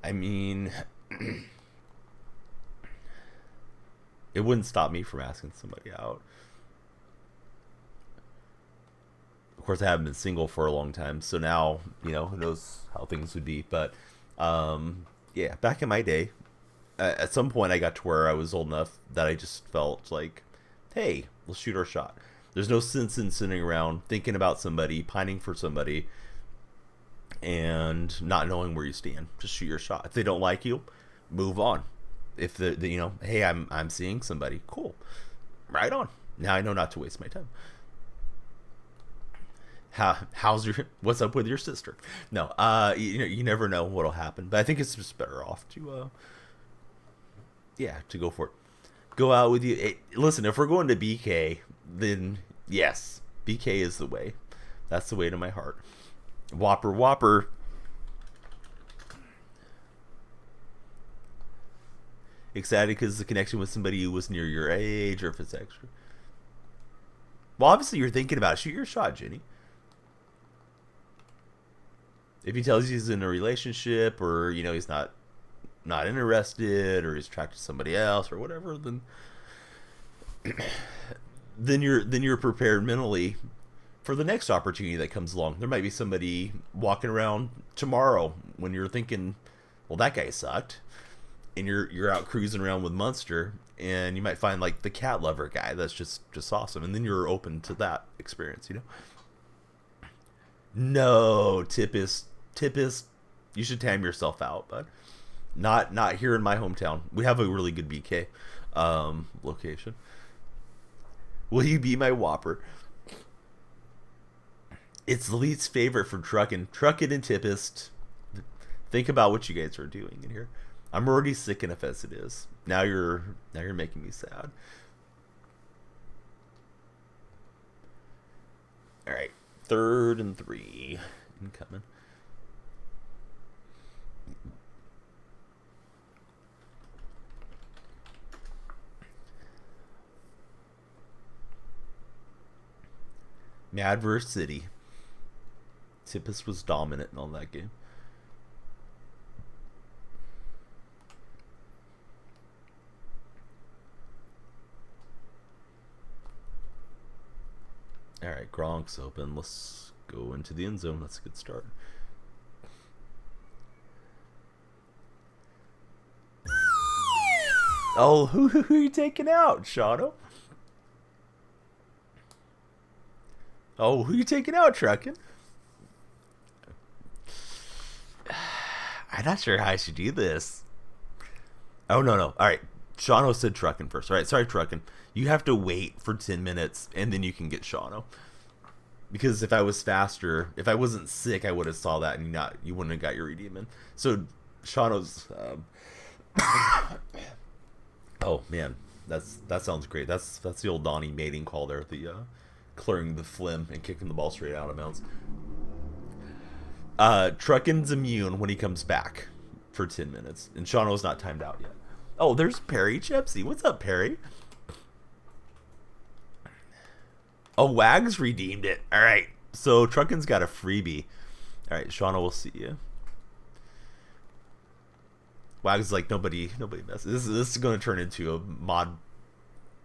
I mean, it wouldn't stop me from asking somebody out. Of course, I haven't been single for a long time, so now, you know, who knows how things would be. But, yeah, back in my day, at some point I got to where I was old enough that I just felt like, hey, let's shoot our shot. There's no sense in sitting around thinking about somebody, pining for somebody, and not knowing where you stand. Just shoot your shot. If they don't like you, move on. If the you know, hey, I'm seeing somebody, cool, right on. Now I know not to waste my time. What's up with your sister? No, you never know what'll happen. But I think it's just better off to to go for it. Go out with you. Hey, listen, if we're going to BK, then yes, BK is the way. That's the way to my heart. Whopper. Excited because the connection with somebody who was near your age, or if it's extra. Well, obviously you're thinking about it. Shoot your shot, Jenny. If he tells you he's in a relationship, or you know he's not interested, or he's attracted to somebody else, or whatever, then you're prepared mentally for the next opportunity that comes along. There might be somebody walking around tomorrow when you're thinking, well, that guy sucked, and you're out cruising around with Munster, and you might find like the cat lover guy that's just awesome, and then you're open to that experience, you know. No, Tippist, you should time yourself out, but not here in my hometown. We have a really good BK location. Will you be my Whopper? It's the least favorite for Truckin' and Tippist. Think about what you guys are doing in here. I'm already sick enough as it is. Now you're making me sad. All right, 3rd and 3 incoming. Mad vs. City. Tippis was dominant in all that game. Alright, Gronk's open. Let's go into the end zone. That's a good start. Oh, who are you taking out, Shadow? Oh, who you taking out, Truckin'? I'm not sure how I should do this. Oh, no. All right. Shauno said Truckin' first. All right, sorry, Truckin'. You have to wait for 10 minutes, and then you can get Shauno. Because if I was faster, if I wasn't sick, I would have saw that, and you wouldn't have got your redeem in. So, Shauno's... oh, man. That sounds great. That's the old Donnie mating call there. The clearing the phlegm and kicking the ball straight out of bounds. Truckin's immune when he comes back for 10 minutes. And Shauno's not timed out yet. Oh, there's Perry Chepsy. What's up, Perry? Oh, Wags redeemed it. All right. So Truckin's got a freebie. All right, Shauno will see you. Wags is like, nobody messes. This is going to turn into a mod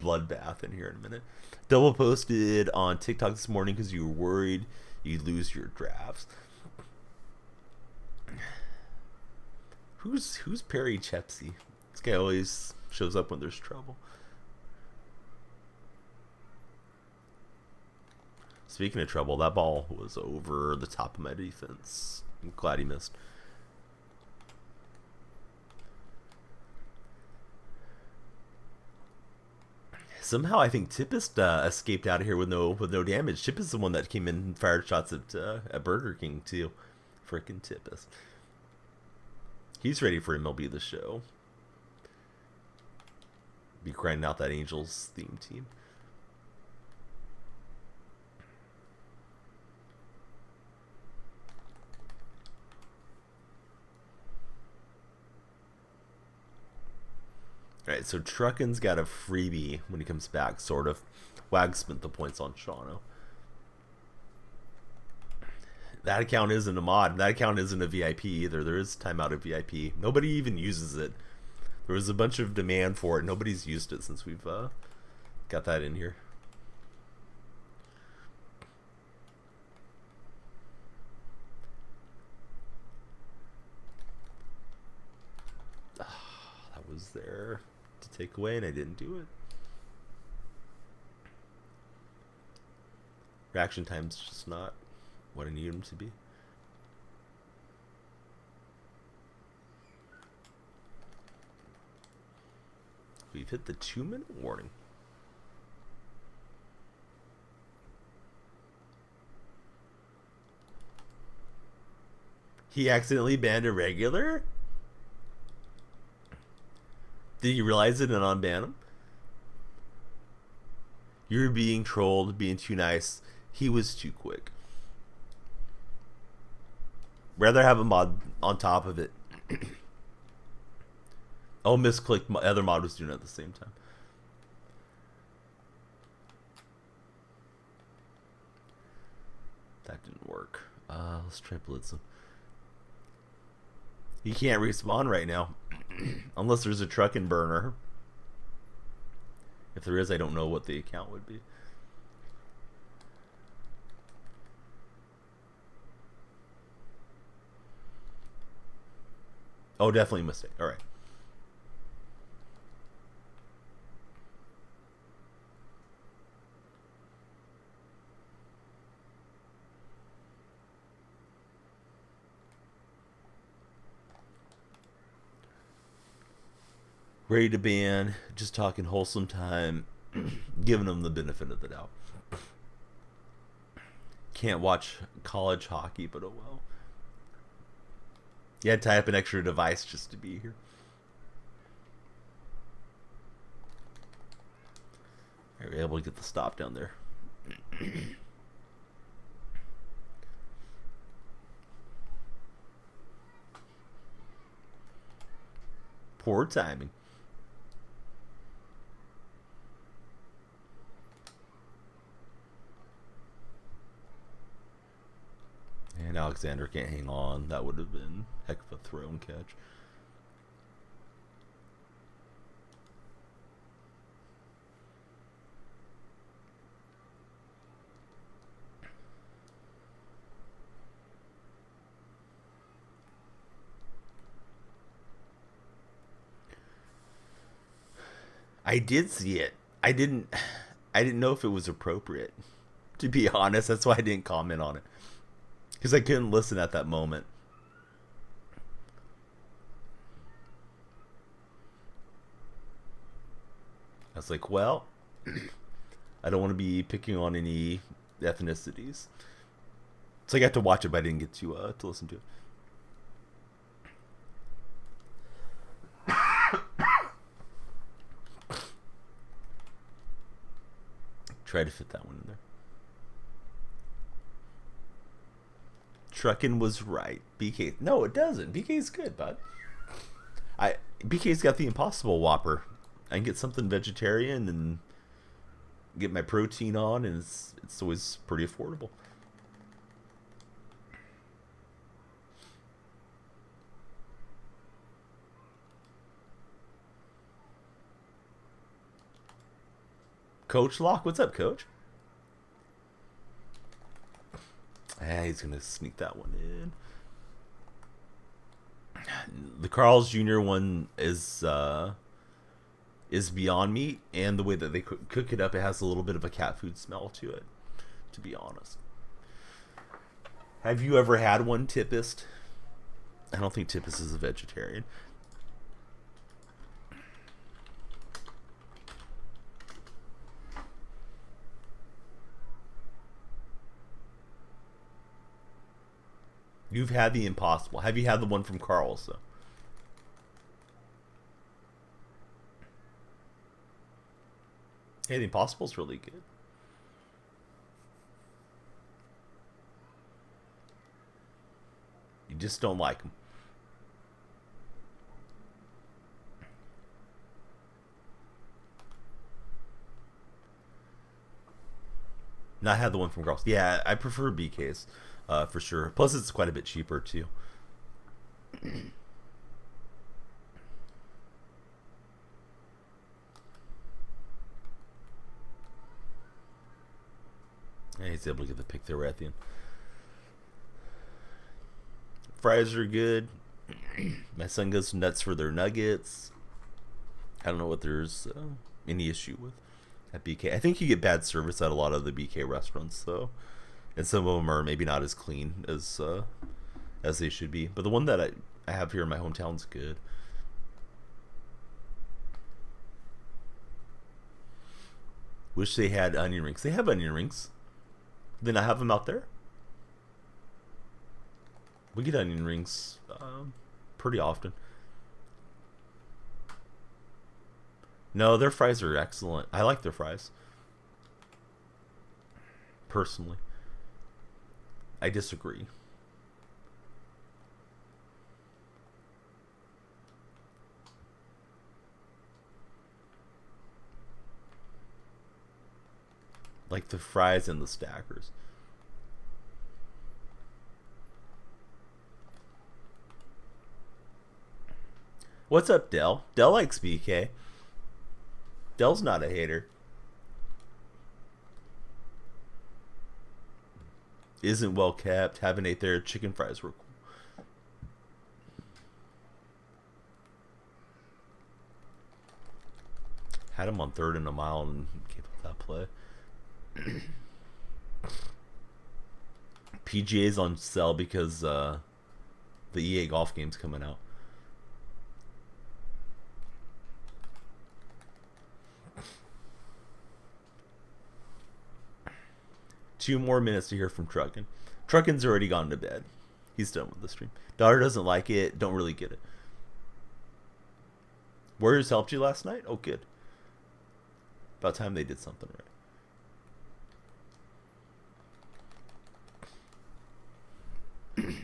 bloodbath in here in a minute. Double posted on TikTok this morning because you were worried you'd lose your drafts. Who's Perry Chepsy? This guy always shows up when there's trouble. Speaking of trouble, that ball was over the top of my defense. I'm glad he missed. Somehow I think Tippist escaped out of here with no damage. Tippist is the one that came in and fired shots at Burger King too. Frickin' Tippist. He's ready for MLB The Show. Be grinding out that Angels theme team. Alright, so Truckin's got a freebie when he comes back, sort of. Wag spent the points on Shauno. That account isn't a mod. That account isn't a VIP either. There is timeout of VIP. Nobody even uses it. There was a bunch of demand for it. Nobody's used it since we've got that in here. That was there to take away, and I didn't do it. Reaction time's just not what I need them to be. We've hit the 2-minute warning. He accidentally banned a regular? Did he realize it and unban him? You're being trolled, being too nice. He was too quick. Rather have a mod on top of it. Oh, misclicked. My other mod was doing it at the same time. That didn't work. Let's try Blitzen. He can't respawn right now. Unless there's a Truckin' burner. If there is, I don't know what the account would be. Oh, definitely a mistake. All right. Ready to ban, just talking wholesome time, giving them the benefit of the doubt. Can't watch college hockey, but oh well. You had to tie up an extra device just to be here. We were able to get the stop down there. Poor timing. And Alexander can't hang on. That would have been a heck of a throw and catch. I did see it. I didn't know if it was appropriate To be honest, that's why I didn't comment on it. Because I couldn't listen at that moment. I was like, well, I don't want to be picking on any ethnicities. So I got to watch it, but I didn't get to listen to it. Try to fit that one in there. Truckin' was right. BK. No, it doesn't. BK's good, bud. BK's got the Impossible Whopper. I can get something vegetarian and get my protein on, and it's always pretty affordable. Coach Locke, what's up, Coach? He's gonna sneak that one in. The Carl's Jr. one is beyond me, and the way that they cook it up, it has a little bit of a cat food smell to it, to be honest. Have you ever had one, Tippist? I don't think Tippist is a vegetarian. You've had the Impossible. Have you had the one from Carl's, though? Hey, the Impossible's really good. You just don't like them. Not had the one from Carl's. Yeah, I prefer BK's. For sure. Plus, it's quite a bit cheaper too. He's able to get the pick there at the end. Fries are good. My son goes nuts for their nuggets. I don't know what there's any issue with at BK. I think you get bad service at a lot of the BK restaurants, though. And some of them are maybe not as clean as they should be. But the one that I have here in my hometown's good. Wish they had onion rings. They have onion rings. Then I have them out there. We get onion rings pretty often. No, their fries are excellent. I like their fries. Personally. I disagree. Like the fries and the stackers. What's up, Dell? Dell likes BK. Dell's not a hater. Isn't well kept. Haven't ate their chicken fries were cool. Had them on 3rd and a mile and gave up that play. PGA's on sale because the EA golf game's coming out. Two more minutes to hear from Truckin. Truckin's already gone to bed. He's done with the stream. Daughter doesn't like it. Don't really get it. Warriors helped you last night? Oh, good. About time they did something right.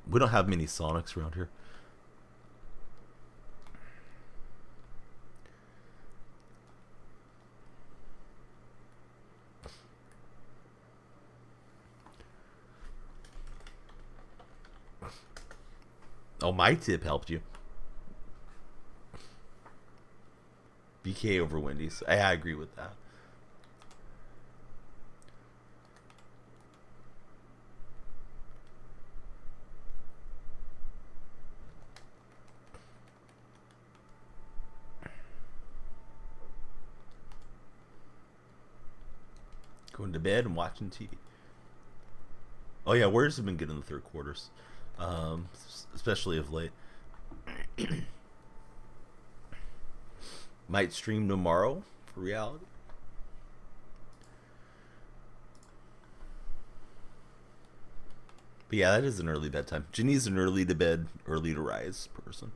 We don't have many Sonics around here. Oh, my tip helped you. BK over Wendy's. I agree with that. Going to bed and watching TV. Oh yeah, Warriors have been good in the third quarters, especially of late. Might stream tomorrow for reality. But yeah, that is an early bedtime. Ginny's an early to bed, early to rise person.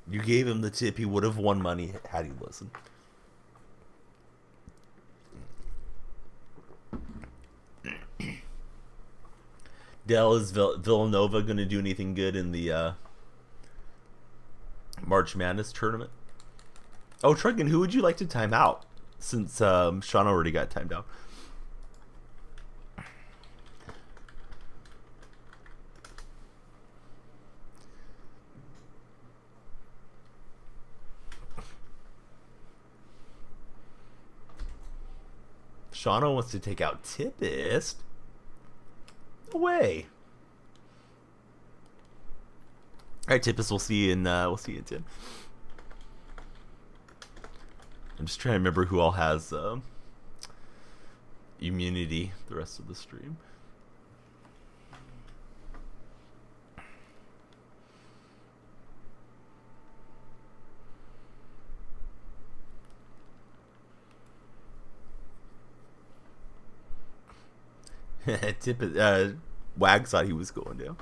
You gave him the tip, he would have won money had he listened. Dell, is Villanova going to do anything good in the March Madness tournament? Oh, Truckin, who would you like to time out? Since Sean already got timed out. Shauna wants to take out Tippist. No way. All right, Tippist. We'll see you in 10. I'm just trying to remember who all has immunity the rest of the stream. Wags thought he was going down.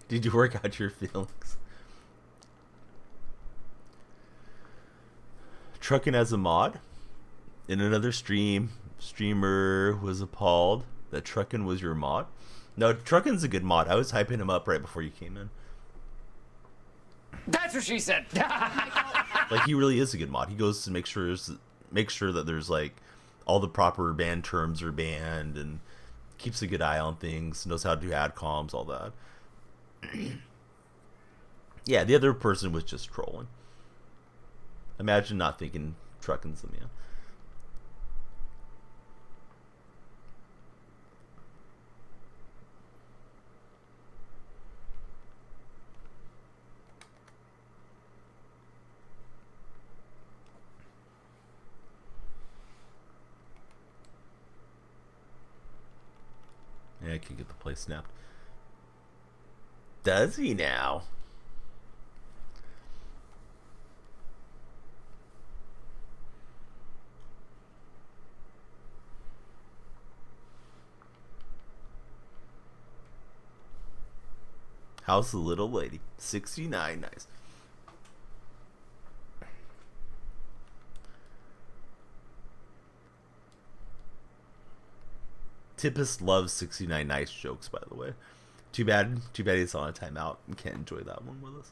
Did you work out your feelings? Truckin' as a mod in another streamer was appalled that Truckin' was your mod. No, Truckin's a good mod. I was hyping him up right before you came in. That's what she said. Like, he really is a good mod. He goes to make sure that there's like all the proper ban terms are banned and keeps a good eye on things, knows how to do ad comms, all that. Yeah, the other person was just trolling. Imagine not thinking Truckin's the man. Yeah, I can get the play snapped. Does he now? How's the little lady? 69, nice. Tippist loves 69 nice jokes, by the way. Too bad he's on a timeout and can't enjoy that one with us.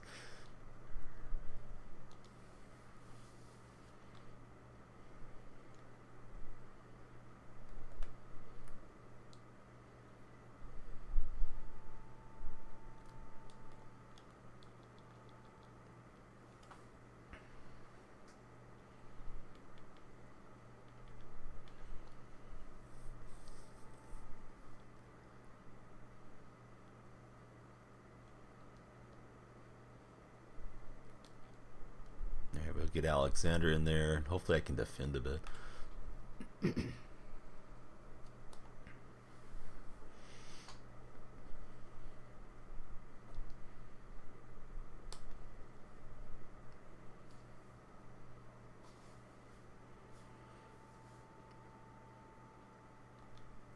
Get Alexander in there, and hopefully I can defend a bit.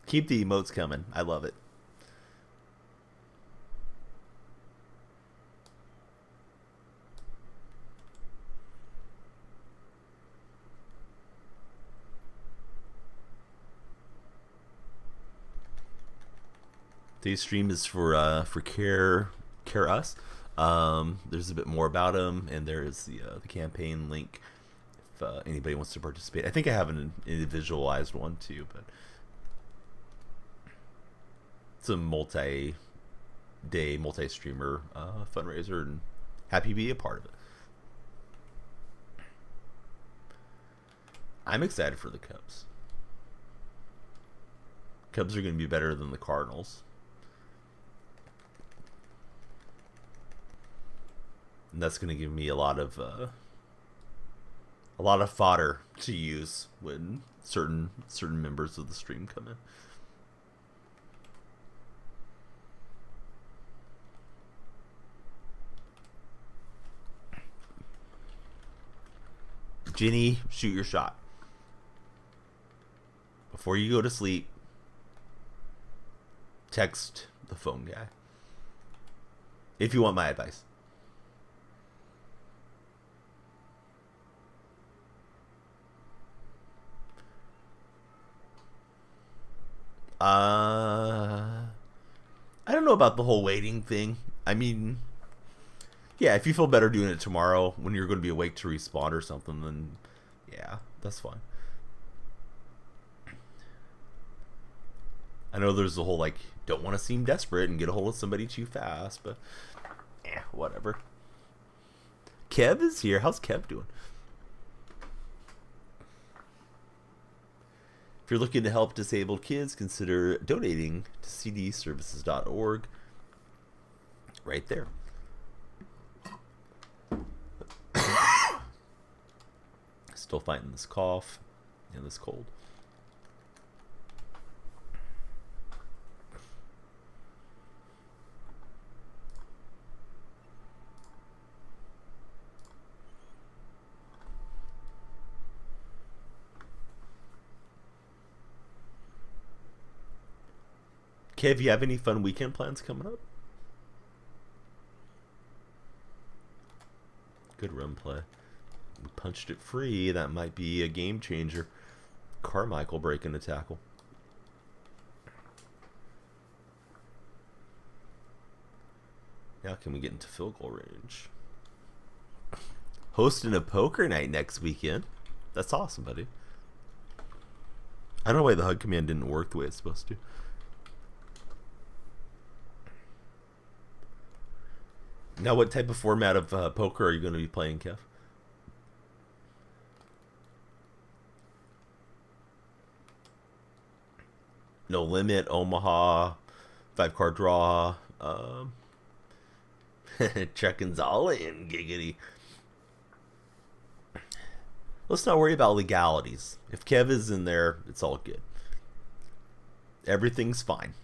Keep the emotes coming. I love it. Today's stream is for Care Us. There's a bit more about him, and there is the campaign link if anybody wants to participate. I think I have an individualized one too, but it's a multi-day day multi-streamer fundraiser, and happy to be a part of it. I'm excited for the Cubs. Cubs are going to be better than the Cardinals. And that's going to give me a lot of fodder to use when certain members of the stream come in. Ginny, shoot your shot. Before you go to sleep, text the phone guy. If you want my advice. I don't know about the whole waiting thing. I mean, yeah, if you feel better doing it tomorrow when you're going to be awake to respond or something, then yeah, that's fine. I know there's the whole, like, don't want to seem desperate and get a hold of somebody too fast, but whatever. Kev is here. How's Kev doing? If you're looking to help disabled kids, consider donating to cdservices.org right there. Still fighting this cough and this cold. Kev, you have any fun weekend plans coming up? Good run play. We punched it free. That might be a game changer. Carmichael breaking the tackle. Now can we get into field goal range? Hosting a poker night next weekend. That's awesome, buddy. I don't know why the hug command didn't work the way it's supposed to. Now, what type of format of poker are you going to be playing, Kev? No limit, Omaha, 5-card draw, check-ins all in, giggity. Let's not worry about legalities. If Kev is in there, it's all good. Everything's fine.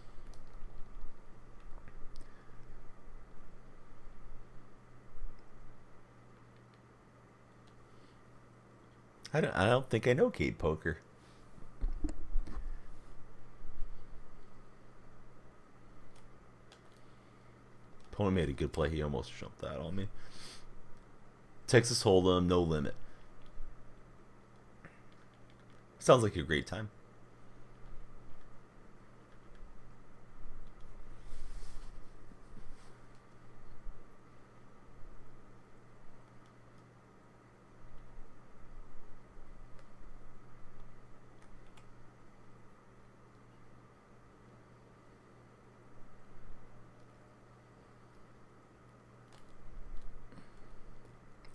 I don't think I know Cape Poker. Opponent made a good play. He almost jumped that on me. Texas Hold'em, no limit. Sounds like a great time.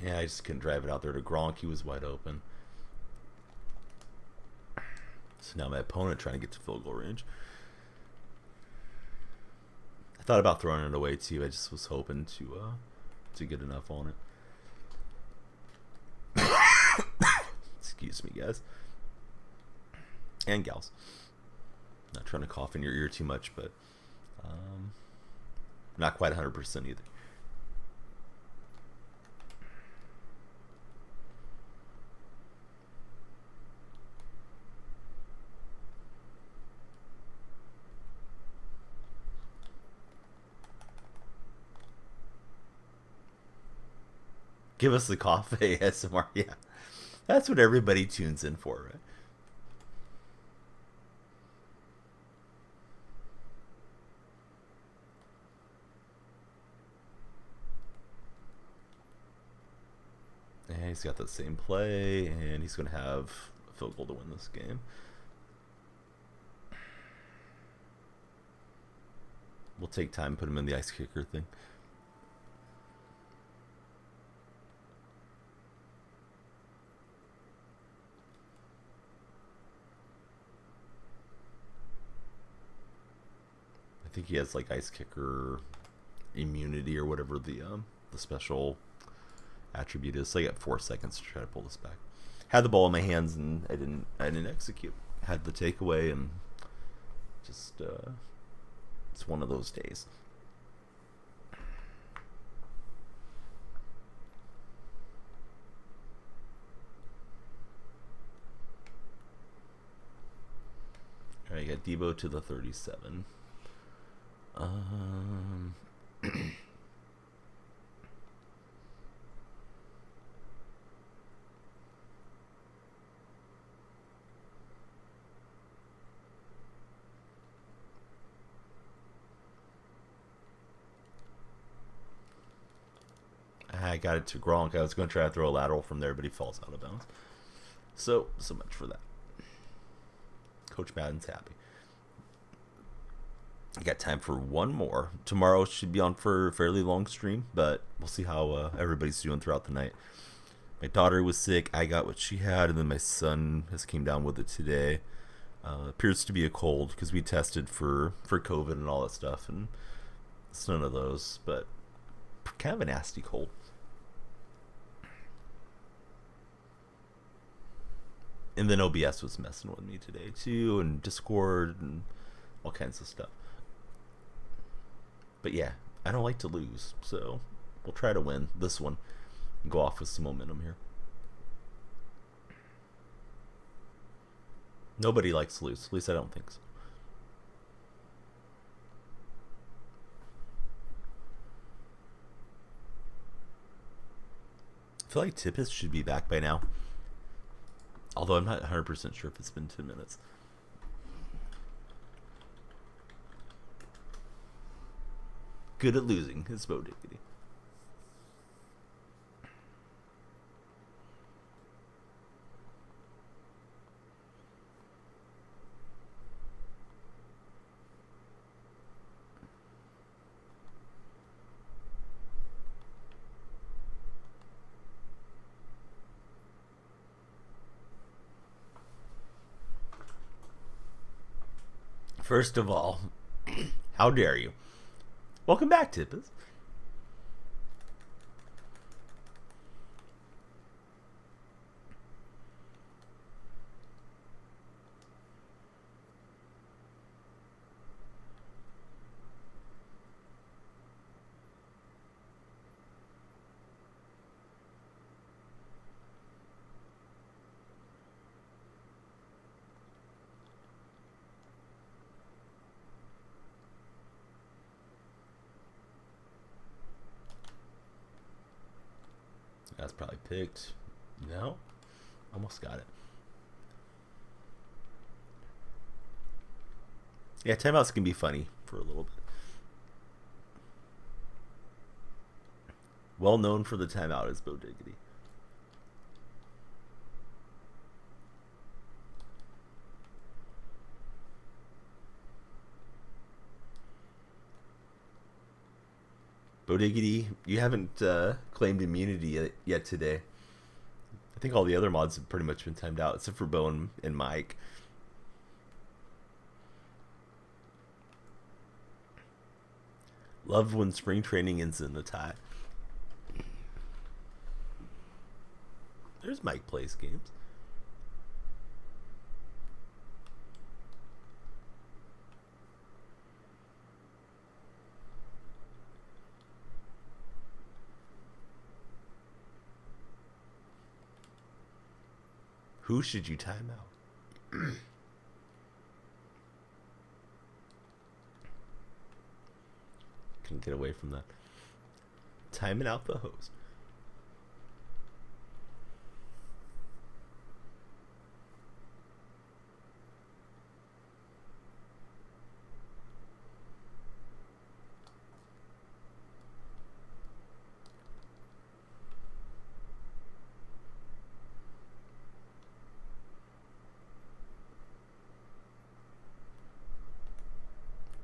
Yeah, I just couldn't drive it out there to Gronk. He was wide open. So now my opponent trying to get to field goal range. I thought about throwing it away too. I just was hoping to get enough on it. Excuse me, guys. And gals. Not trying to cough in your ear too much, but not quite 100% either. Give us the coffee ASMR. Yeah, that's what everybody tunes in for, right? And he's got that same play, and he's going to have a field goal to win this game. We'll take time, put him in the ice kicker thing. I think he has like ice kicker immunity or whatever the special attribute is. So I got 4 seconds to try to pull this back. Had the ball in my hands and I didn't execute. Had the takeaway and just it's one of those days. All right, I got Debo to the 37. I got it to Gronk. I was going to try to throw a lateral from there, but he falls out of bounds. So much for that. Coach Madden's happy. I got time for one more. Tomorrow should be on for a fairly long stream, but we'll see how everybody's doing throughout the night. My daughter was sick. I got what she had, and then my son has came down with it today. Appears to be a cold because we tested for COVID and all that stuff, and it's none of those, but kind of a nasty cold. And then OBS was messing with me today too, and Discord and all kinds of stuff. But yeah, I don't like to lose, so we'll try to win this one and go off with some momentum here. Nobody likes to lose, at least I don't think so. I feel like Tippis should be back by now. Although I'm not 100% sure if it's been 10 minutes. Good at losing is Bo Diggity. First of all, how dare you? Welcome back, Tippis. That's probably picked. No? Almost got it. Yeah, timeouts can be funny for a little bit. Well known for the timeout is Bo Diggity. Bo Diggity, you haven't claimed immunity yet today. I think all the other mods have pretty much been timed out, except for Bo and Mike. Love when spring training ends in a tie. There's Mike plays games. Who should you time out? Couldn't get away from that. Timing out the host.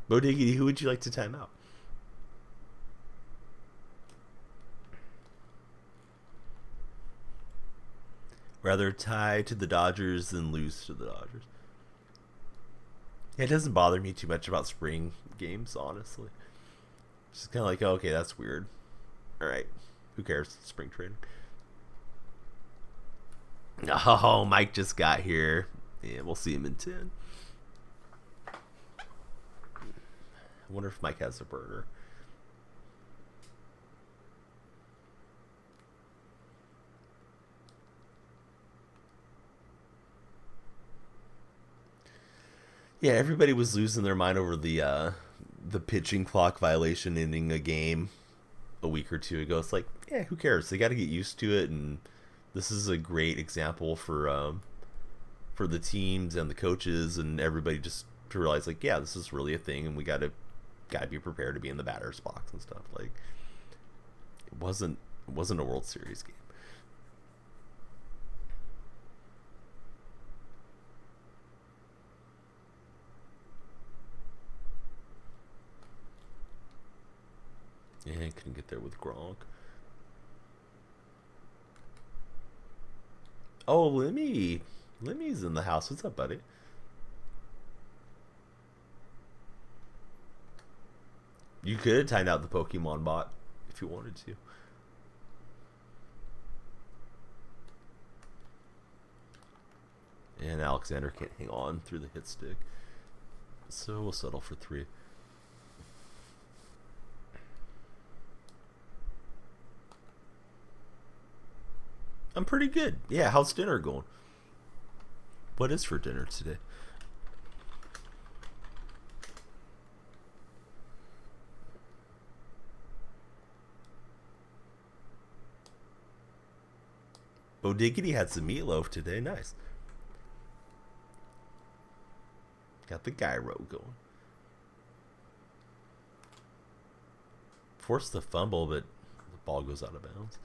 Bo Diggity, who would you like to time out? Rather tie to the Dodgers than lose to the Dodgers. Yeah, it doesn't bother me too much about spring games, honestly. It's just kind of like, oh, okay, that's weird. All right, who cares? Spring training. Oh, Mike just got here. Yeah, we'll see him in 10. I wonder if Mike has a burner. Yeah, everybody was losing their mind over the pitching clock violation ending a game a week or two ago. It's like, yeah, who cares? They got to get used to it, and this is a great example for the teams and the coaches and everybody just to realize, like, yeah, this is really a thing, and we gotta be prepared to be in the batter's box and stuff. Like, it wasn't a World Series game. Yeah, couldn't get there with Gronk. Oh, Lemmy's in the house. What's up, buddy? You could have timed out the Pokemon bot if you wanted to. And Alexander can't hang on through the hit stick. So we'll settle for 3. I'm pretty good. Yeah, how's dinner going? What is for dinner today? Bo Diggity had some meatloaf today. Nice. Got the gyro going. Forced the fumble, but the ball goes out of bounds.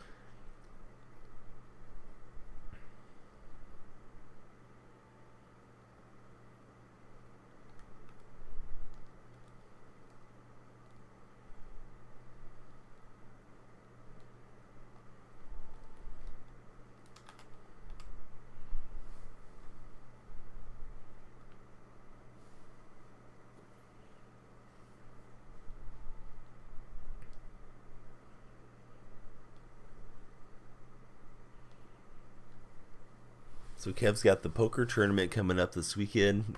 So Kev's got the poker tournament coming up this weekend.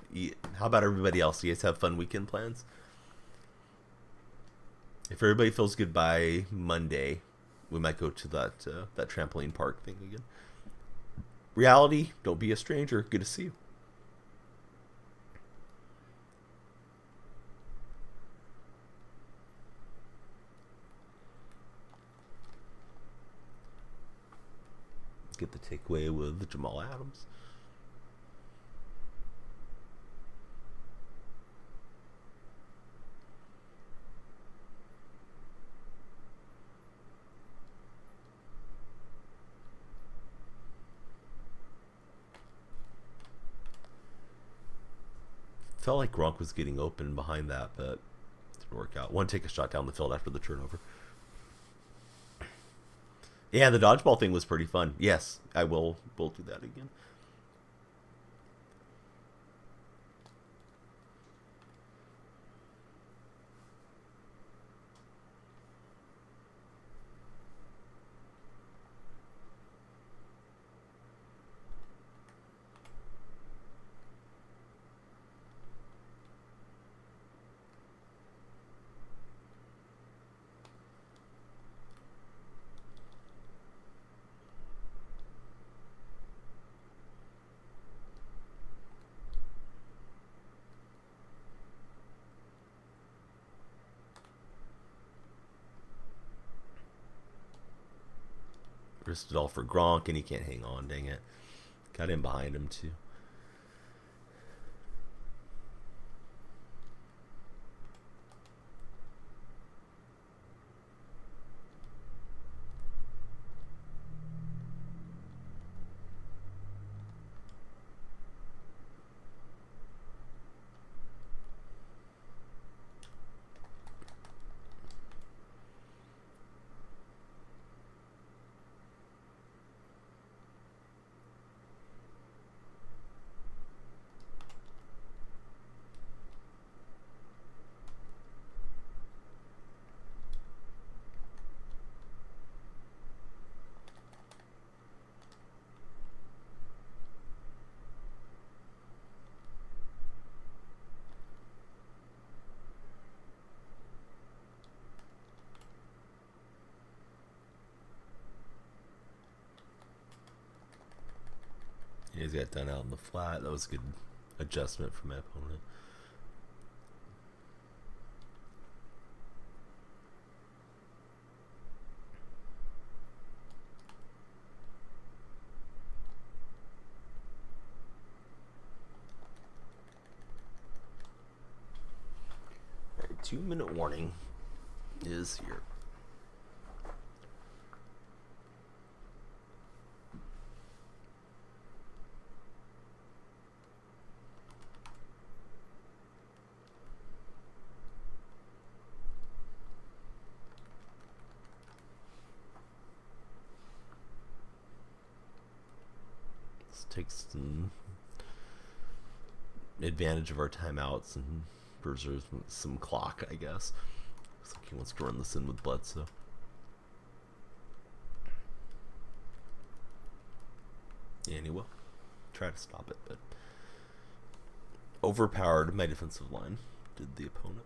How about everybody else? You guys have fun weekend plans? If everybody feels good by Monday, we might go to that trampoline park thing again. Reality, don't be a stranger. Good to see you. Get the takeaway with Jamal Adams. Felt like Gronk was getting open behind that, but didn't work out. One take a shot down the field after the turnover. Yeah, the dodgeball thing was pretty fun. Yes, we'll do that again. Risked it all for Gronk, and he can't hang on. Dang it. Got in behind him, too. He's got done out in the flat. That was a good adjustment from my opponent. All right, 2-minute warning is here. Takes some advantage of our timeouts and preserves some clock, I guess. Looks like he wants to run this in with Bledsoe. And he will try to stop it, but overpowered my defensive line, did the opponent.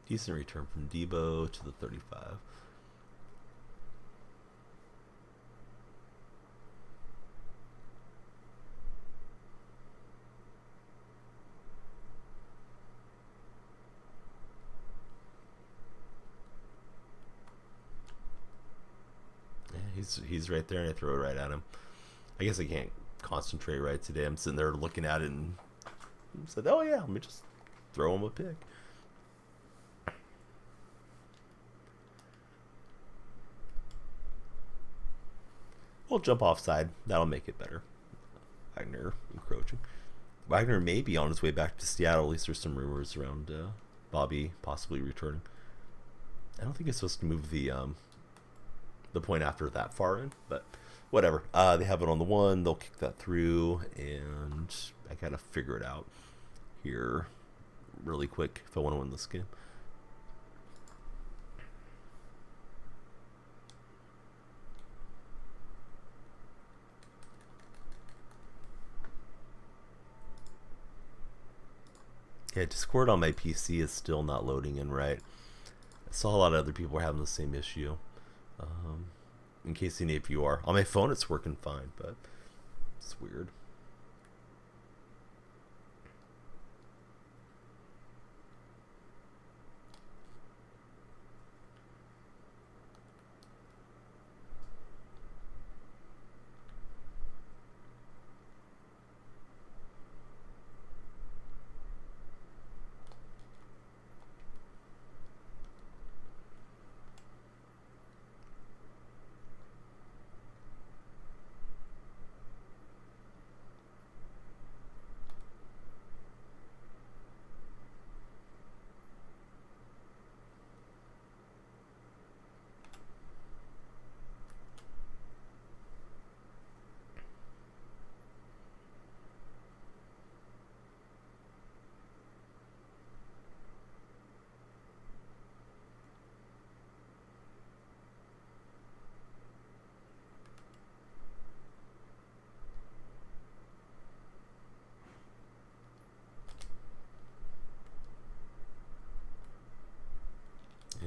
Decent return from Debo to the 35. Yeah, he's right there, and I throw it right at him. I guess I can't concentrate right today. I'm sitting there looking at it and said, "Oh yeah, let me just throw him a pick." We'll jump offside. That'll make it better. Wagner encroaching. Wagner may be on his way back to Seattle. At least there's some rumors around Bobby possibly returning. I don't think he's supposed to move the point after that far in, but whatever. They have it on the 1. They'll kick that through, and I gotta figure it out here really quick if I want to win this game. Yeah, Discord on my PC is still not loading in right. I saw a lot of other people are having the same issue. In case any of you are. On my phone it's working fine, but it's weird.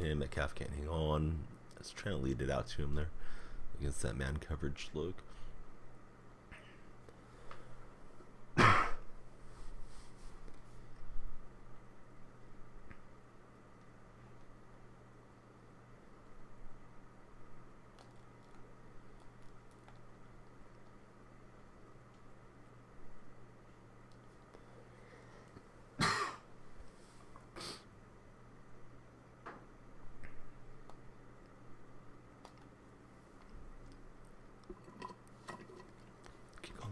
And Metcalf can't hang on. I was trying to lead it out to him there against that man coverage look.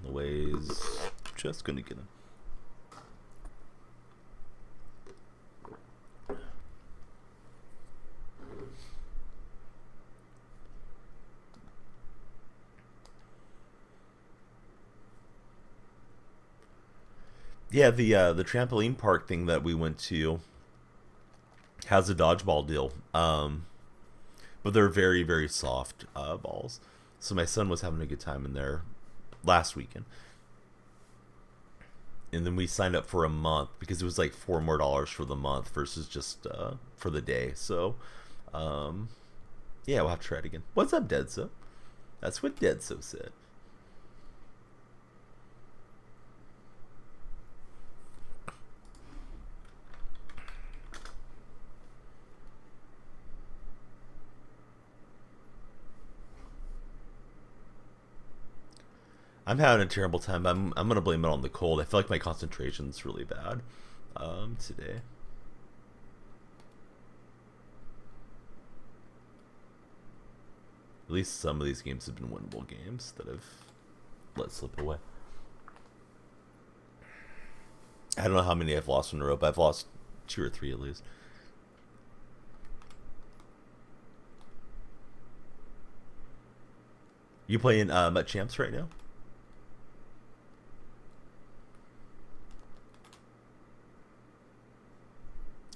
Ways just gonna get him. Yeah, the trampoline park thing that we went to has a dodgeball deal. But they're very, very soft balls. So my son was having a good time in there last weekend. And then we signed up for a month because it was like $4 more for the month versus just for the day. So, yeah, we'll have to try it again. What's up, Deadso? That's what Deadso said. I'm having a terrible time. I'm gonna blame it on the cold. I feel like my concentration's really bad today. At least some of these games have been winnable games that I've let slip away. I don't know how many I've lost in a row, but I've lost 2 or 3 at least. You playing MUT Champs right now?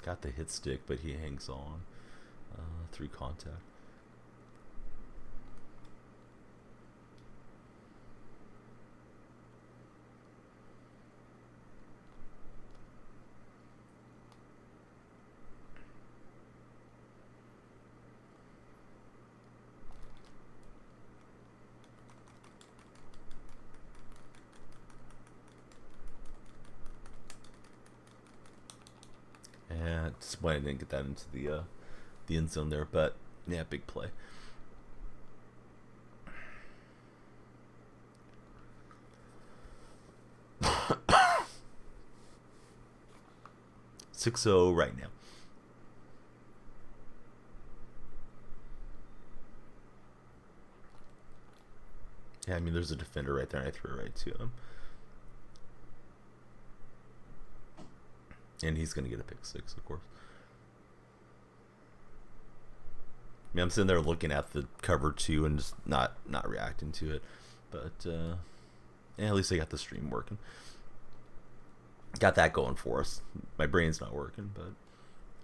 Got the hit stick, but he hangs on through contact. And disappointed I didn't get that into the end zone there, but yeah, big play. $6-0 right now. Yeah, I mean, there's a defender right there, and I threw it right to him. And he's going to get a pick 6, of course. I mean, I'm sitting there looking at the cover 2 and just not reacting to it. But, yeah, at least I got the stream working. Got that going for us. My brain's not working, but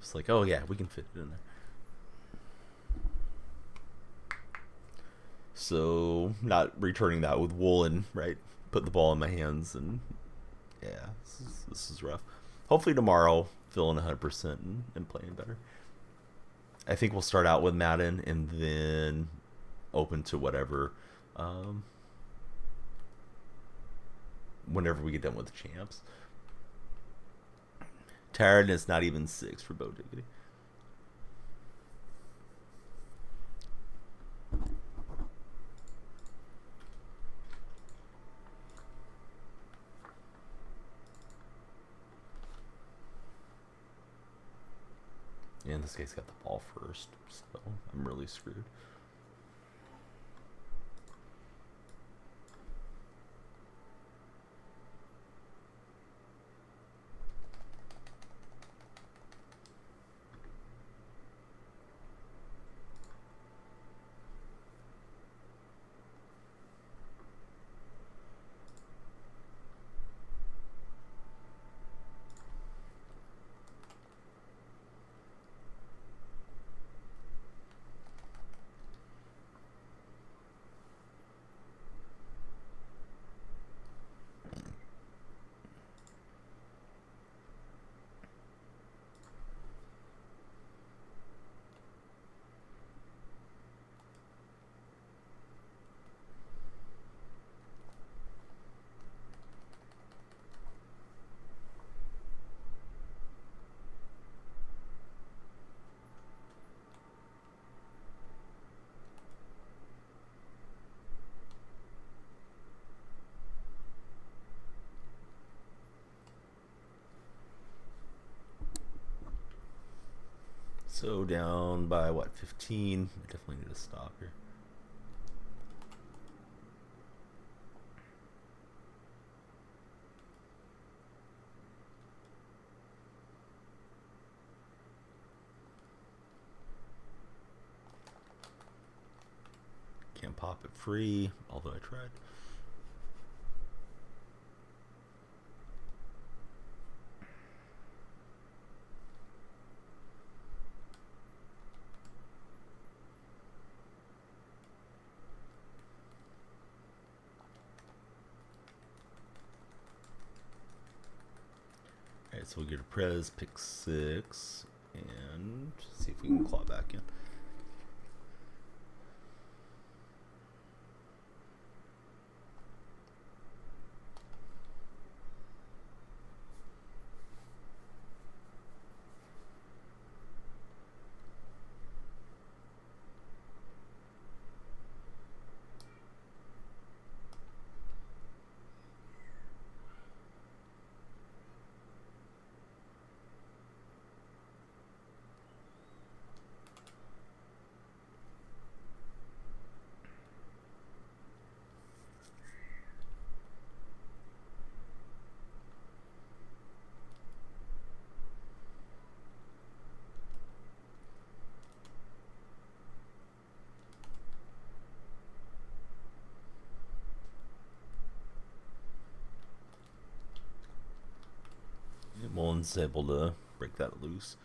it's like, oh, yeah, we can fit it in there. So, not returning that with Woolen, right? Put the ball in my hands, and yeah, this is rough. Hopefully tomorrow, feeling 100% and playing better. I think we'll start out with Madden and then open to whatever whenever we get done with the champs. Tiredness not even 6 for Bo Diggity. And this guy's got the ball first, so I'm really screwed. So down by what, 15? I definitely need to stop here. Can't pop it free, although I tried. so we'll get a Prez, pick 6, and see if we can claw back in. Mullen's able to break that loose.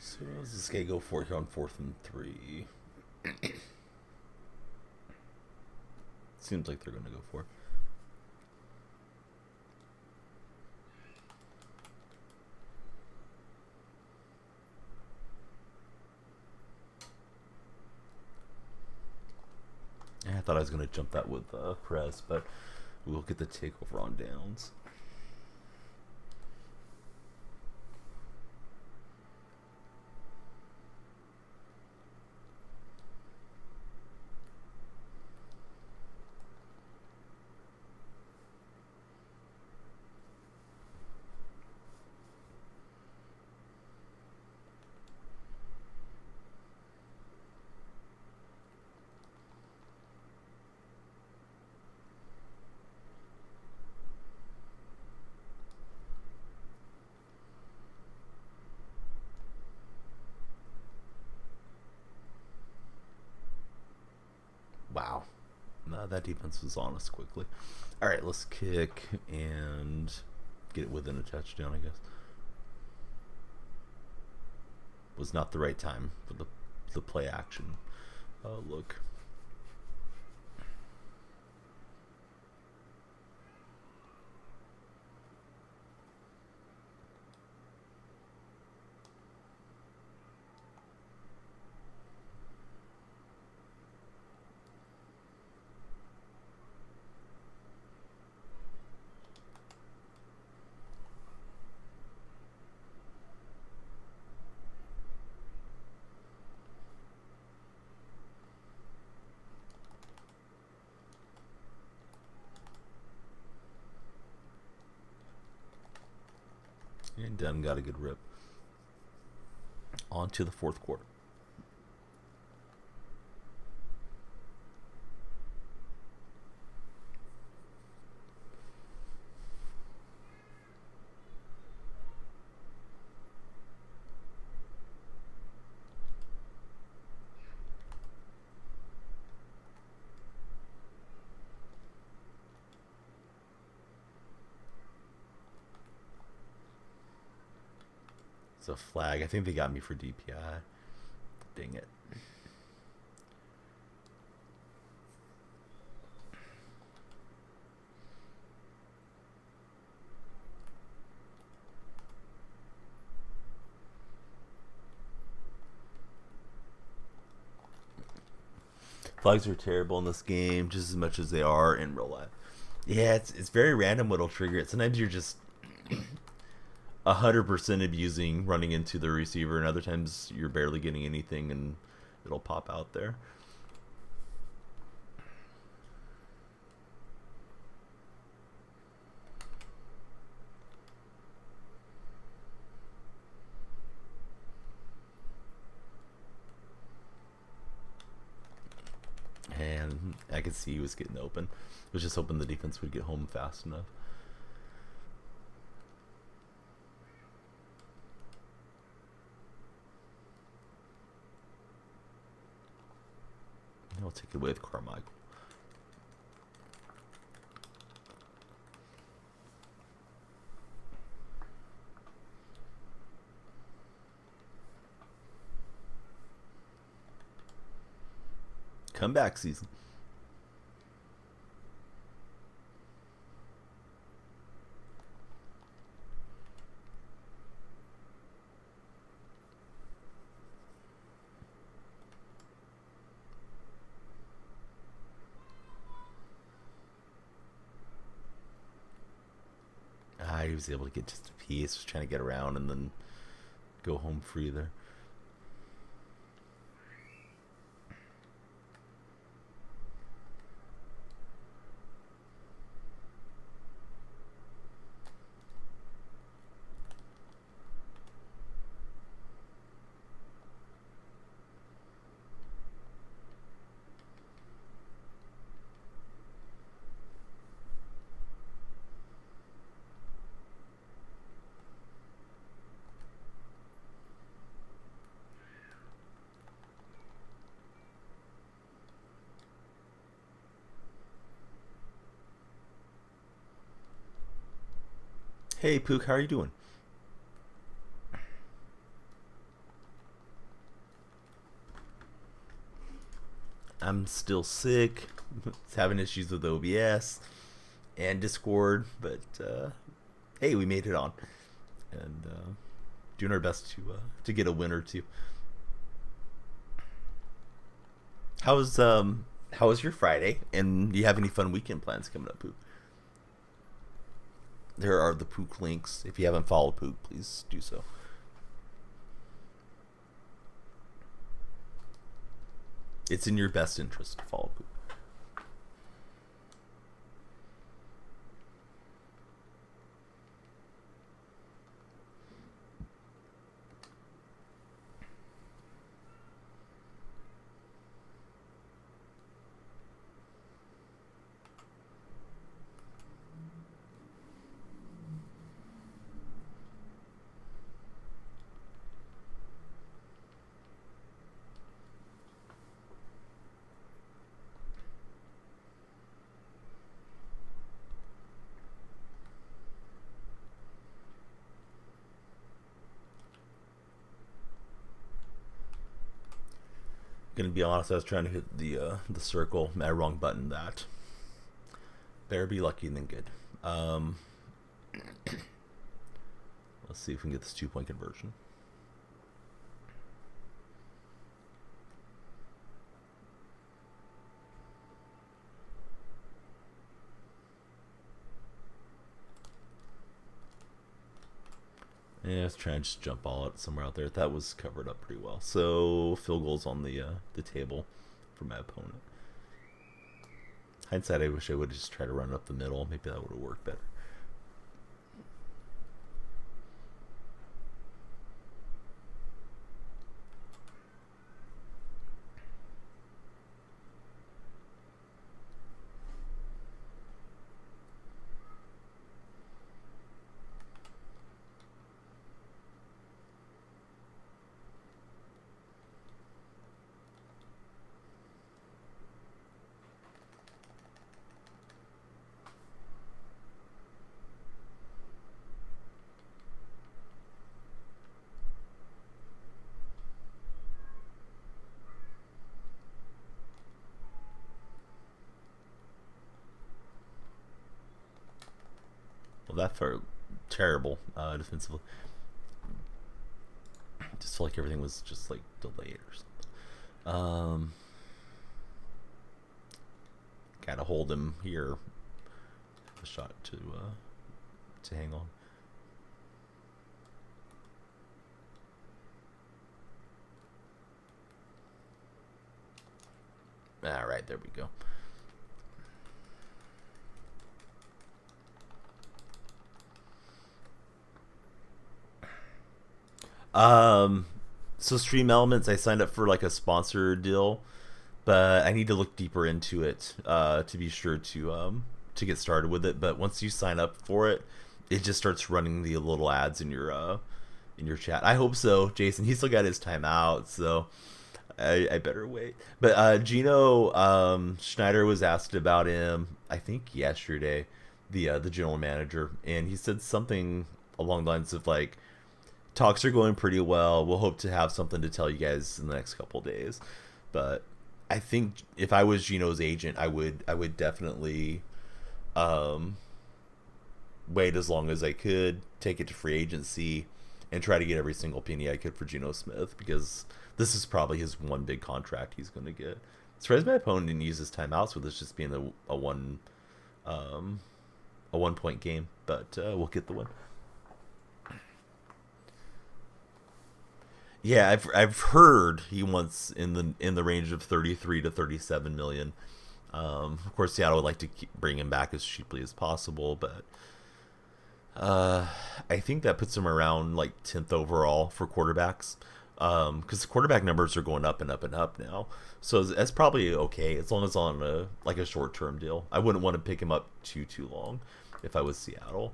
So what does this guy go for here on 4th and 3? Seems like they're going to go for it. I thought I was going to jump that with Perez, but we'll get the takeover on downs. Wow. No, that defense was on us quickly. All right, let's kick and get it within a touchdown, I guess. Was not the right time for the play action look. And Dunn got a good rip. On to the 4th quarter. It's a flag. I think they got me for DPI. Dang it. Flags are terrible in this game, just as much as they are in real life. Yeah, it's very random what'll trigger it. Sometimes you're just 100% abusing running into the receiver, and other times you're barely getting anything and it'll pop out there. I could see he was getting open. Was just hoping the defense would get home fast enough. I'll take it away with Carmichael. Comeback season. He was able to get just a piece, was trying to get around and then go home free there. Hey, Pook, how are you doing? I'm still sick. Having issues with OBS and Discord, but hey, we made it on, and doing our best to get a win or two. How was your Friday? And do you have any fun weekend plans coming up, Pook? There are the Pook links. If you haven't followed Pook, please do so. It's in your best interest to follow Pook. Gonna be honest, I was trying to hit the circle. I wrong button that. Better be lucky than good. Let's see if we can get this 2-point conversion. Yeah, I was trying to just jump ball it somewhere out there. That was covered up pretty well. So field goals on the table for my opponent. Hindsight, I wish I would have just tried to run it up the middle. Maybe that would have worked better. Well, that felt terrible defensively. Just felt like everything was just like delayed or something. Gotta hold him here. A shot to hang on. All right, there we go. So Stream Elements, I signed up for like a sponsor deal, but I need to look deeper into it to be sure to get started with it. But once you sign up for it, it just starts running the little ads in your chat. I hope so, Jason. He still got his time out, so I better wait. But Gino Schneider was asked about him, I think yesterday, the general manager, and he said something along the lines of like, talks are going pretty well. We'll hope to have something to tell you guys in the next couple days. But I think if I was Gino's agent, I would definitely wait as long as I could, take it to free agency, and try to get every single penny I could for Geno Smith, because this is probably his one big contract he's going to get. As far as my opponent didn't use his timeouts with this just being a 1 point game, but we'll get the win. Yeah, I've heard he wants in the range of 33 to 37 million. Of course, Seattle would like to bring him back as cheaply as possible, but I think that puts him around like 10th overall for quarterbacks, because the quarterback numbers are going up and up and up now. So that's probably okay as long as on a short-term deal. I wouldn't want to pick him up too long if I was Seattle,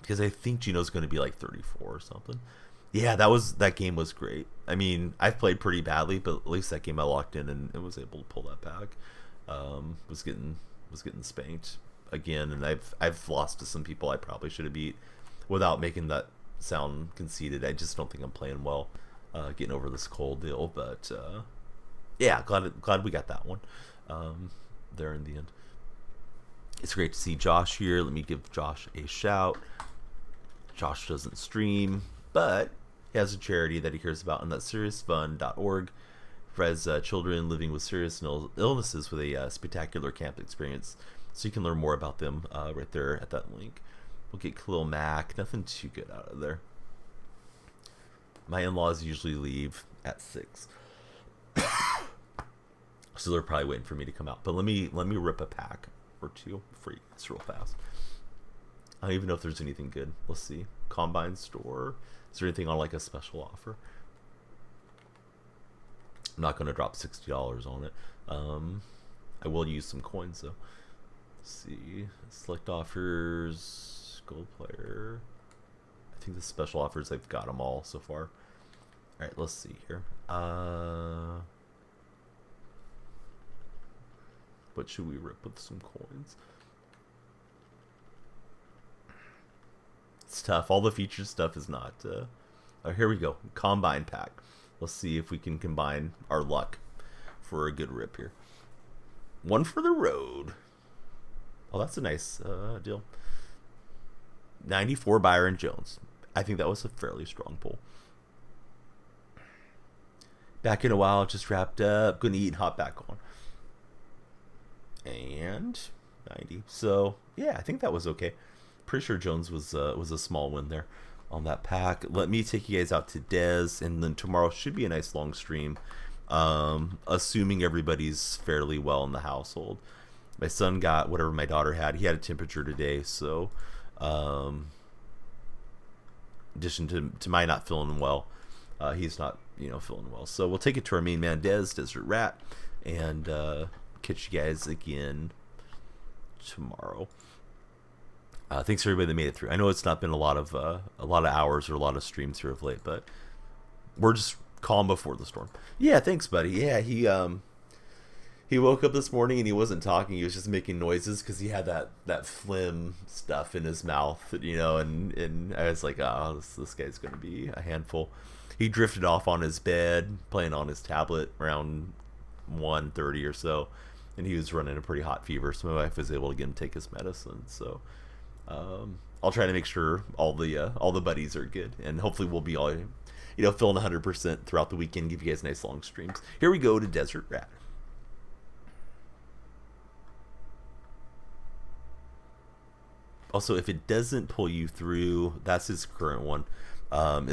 because I think Geno's going to be like 34 or something. Yeah, that game was great. I mean, I've played pretty badly, but at least that game I locked in and was able to pull that back. Was getting spanked again, and I've lost to some people I probably should have beat without making that sound conceited. I just don't think I'm playing well, getting over this cold deal. But yeah, glad we got that one there in the end. It's great to see Josh here. Let me give Josh a shout. Josh doesn't stream, but he has a charity that he cares about, and that's seriousfund.org. For his children living with serious illnesses with a spectacular camp experience. So you can learn more about them right there at that link. We'll get Khalil Mack. Nothing too good out of there. My in-laws usually leave at 6. So they're probably waiting for me to come out. But let me rip a pack or two for you guys real fast. I don't even know if there's anything good. Let's see. Combine store. Is there anything on like a special offer? I'm not going to drop $60 on it. I will use some coins though. Let's see. Select offers. Gold player. I think the special offers, I've got them all so far. Alright, let's see here. What should we rip with some coins? It's tough. All the featured stuff is not. Oh, here we go. Combine pack. Let's see if we can combine our luck for a good rip here. One for the road. Oh, that's a nice deal. 94 Byron Jones. I think that was a fairly strong pull. Back in a while, just wrapped up. Gonna eat and hop back on. And 90. So yeah, I think that was okay. Pretty sure Jones was a small win there on that pack. Let me take you guys out to Dez, and then tomorrow should be a nice long stream, assuming everybody's fairly well in the household. My son got whatever my daughter had. He had a temperature today, so in addition to my not feeling well, he's not feeling well. So we'll take it to our main man Dez, Desert Rat, and catch you guys again tomorrow. Thanks to everybody that made it through. I know it's not been a lot of hours or a lot of streams here of late, but we're just calm before the storm. Yeah, thanks, buddy. Yeah, he woke up this morning and he wasn't talking. He was just making noises because he had that phlegm stuff in his mouth, and I was like, oh, this guy's gonna be a handful. He drifted off on his bed, playing on his tablet around 1:30 or so, and he was running a pretty hot fever. So my wife was able to get him to take his medicine. So I'll try to make sure all the buddies are good, and hopefully we'll be all feeling 100% throughout the weekend. Give you guys nice long streams. Here we go to Desert Rat. Also, if it doesn't pull you through, that's his current one. Is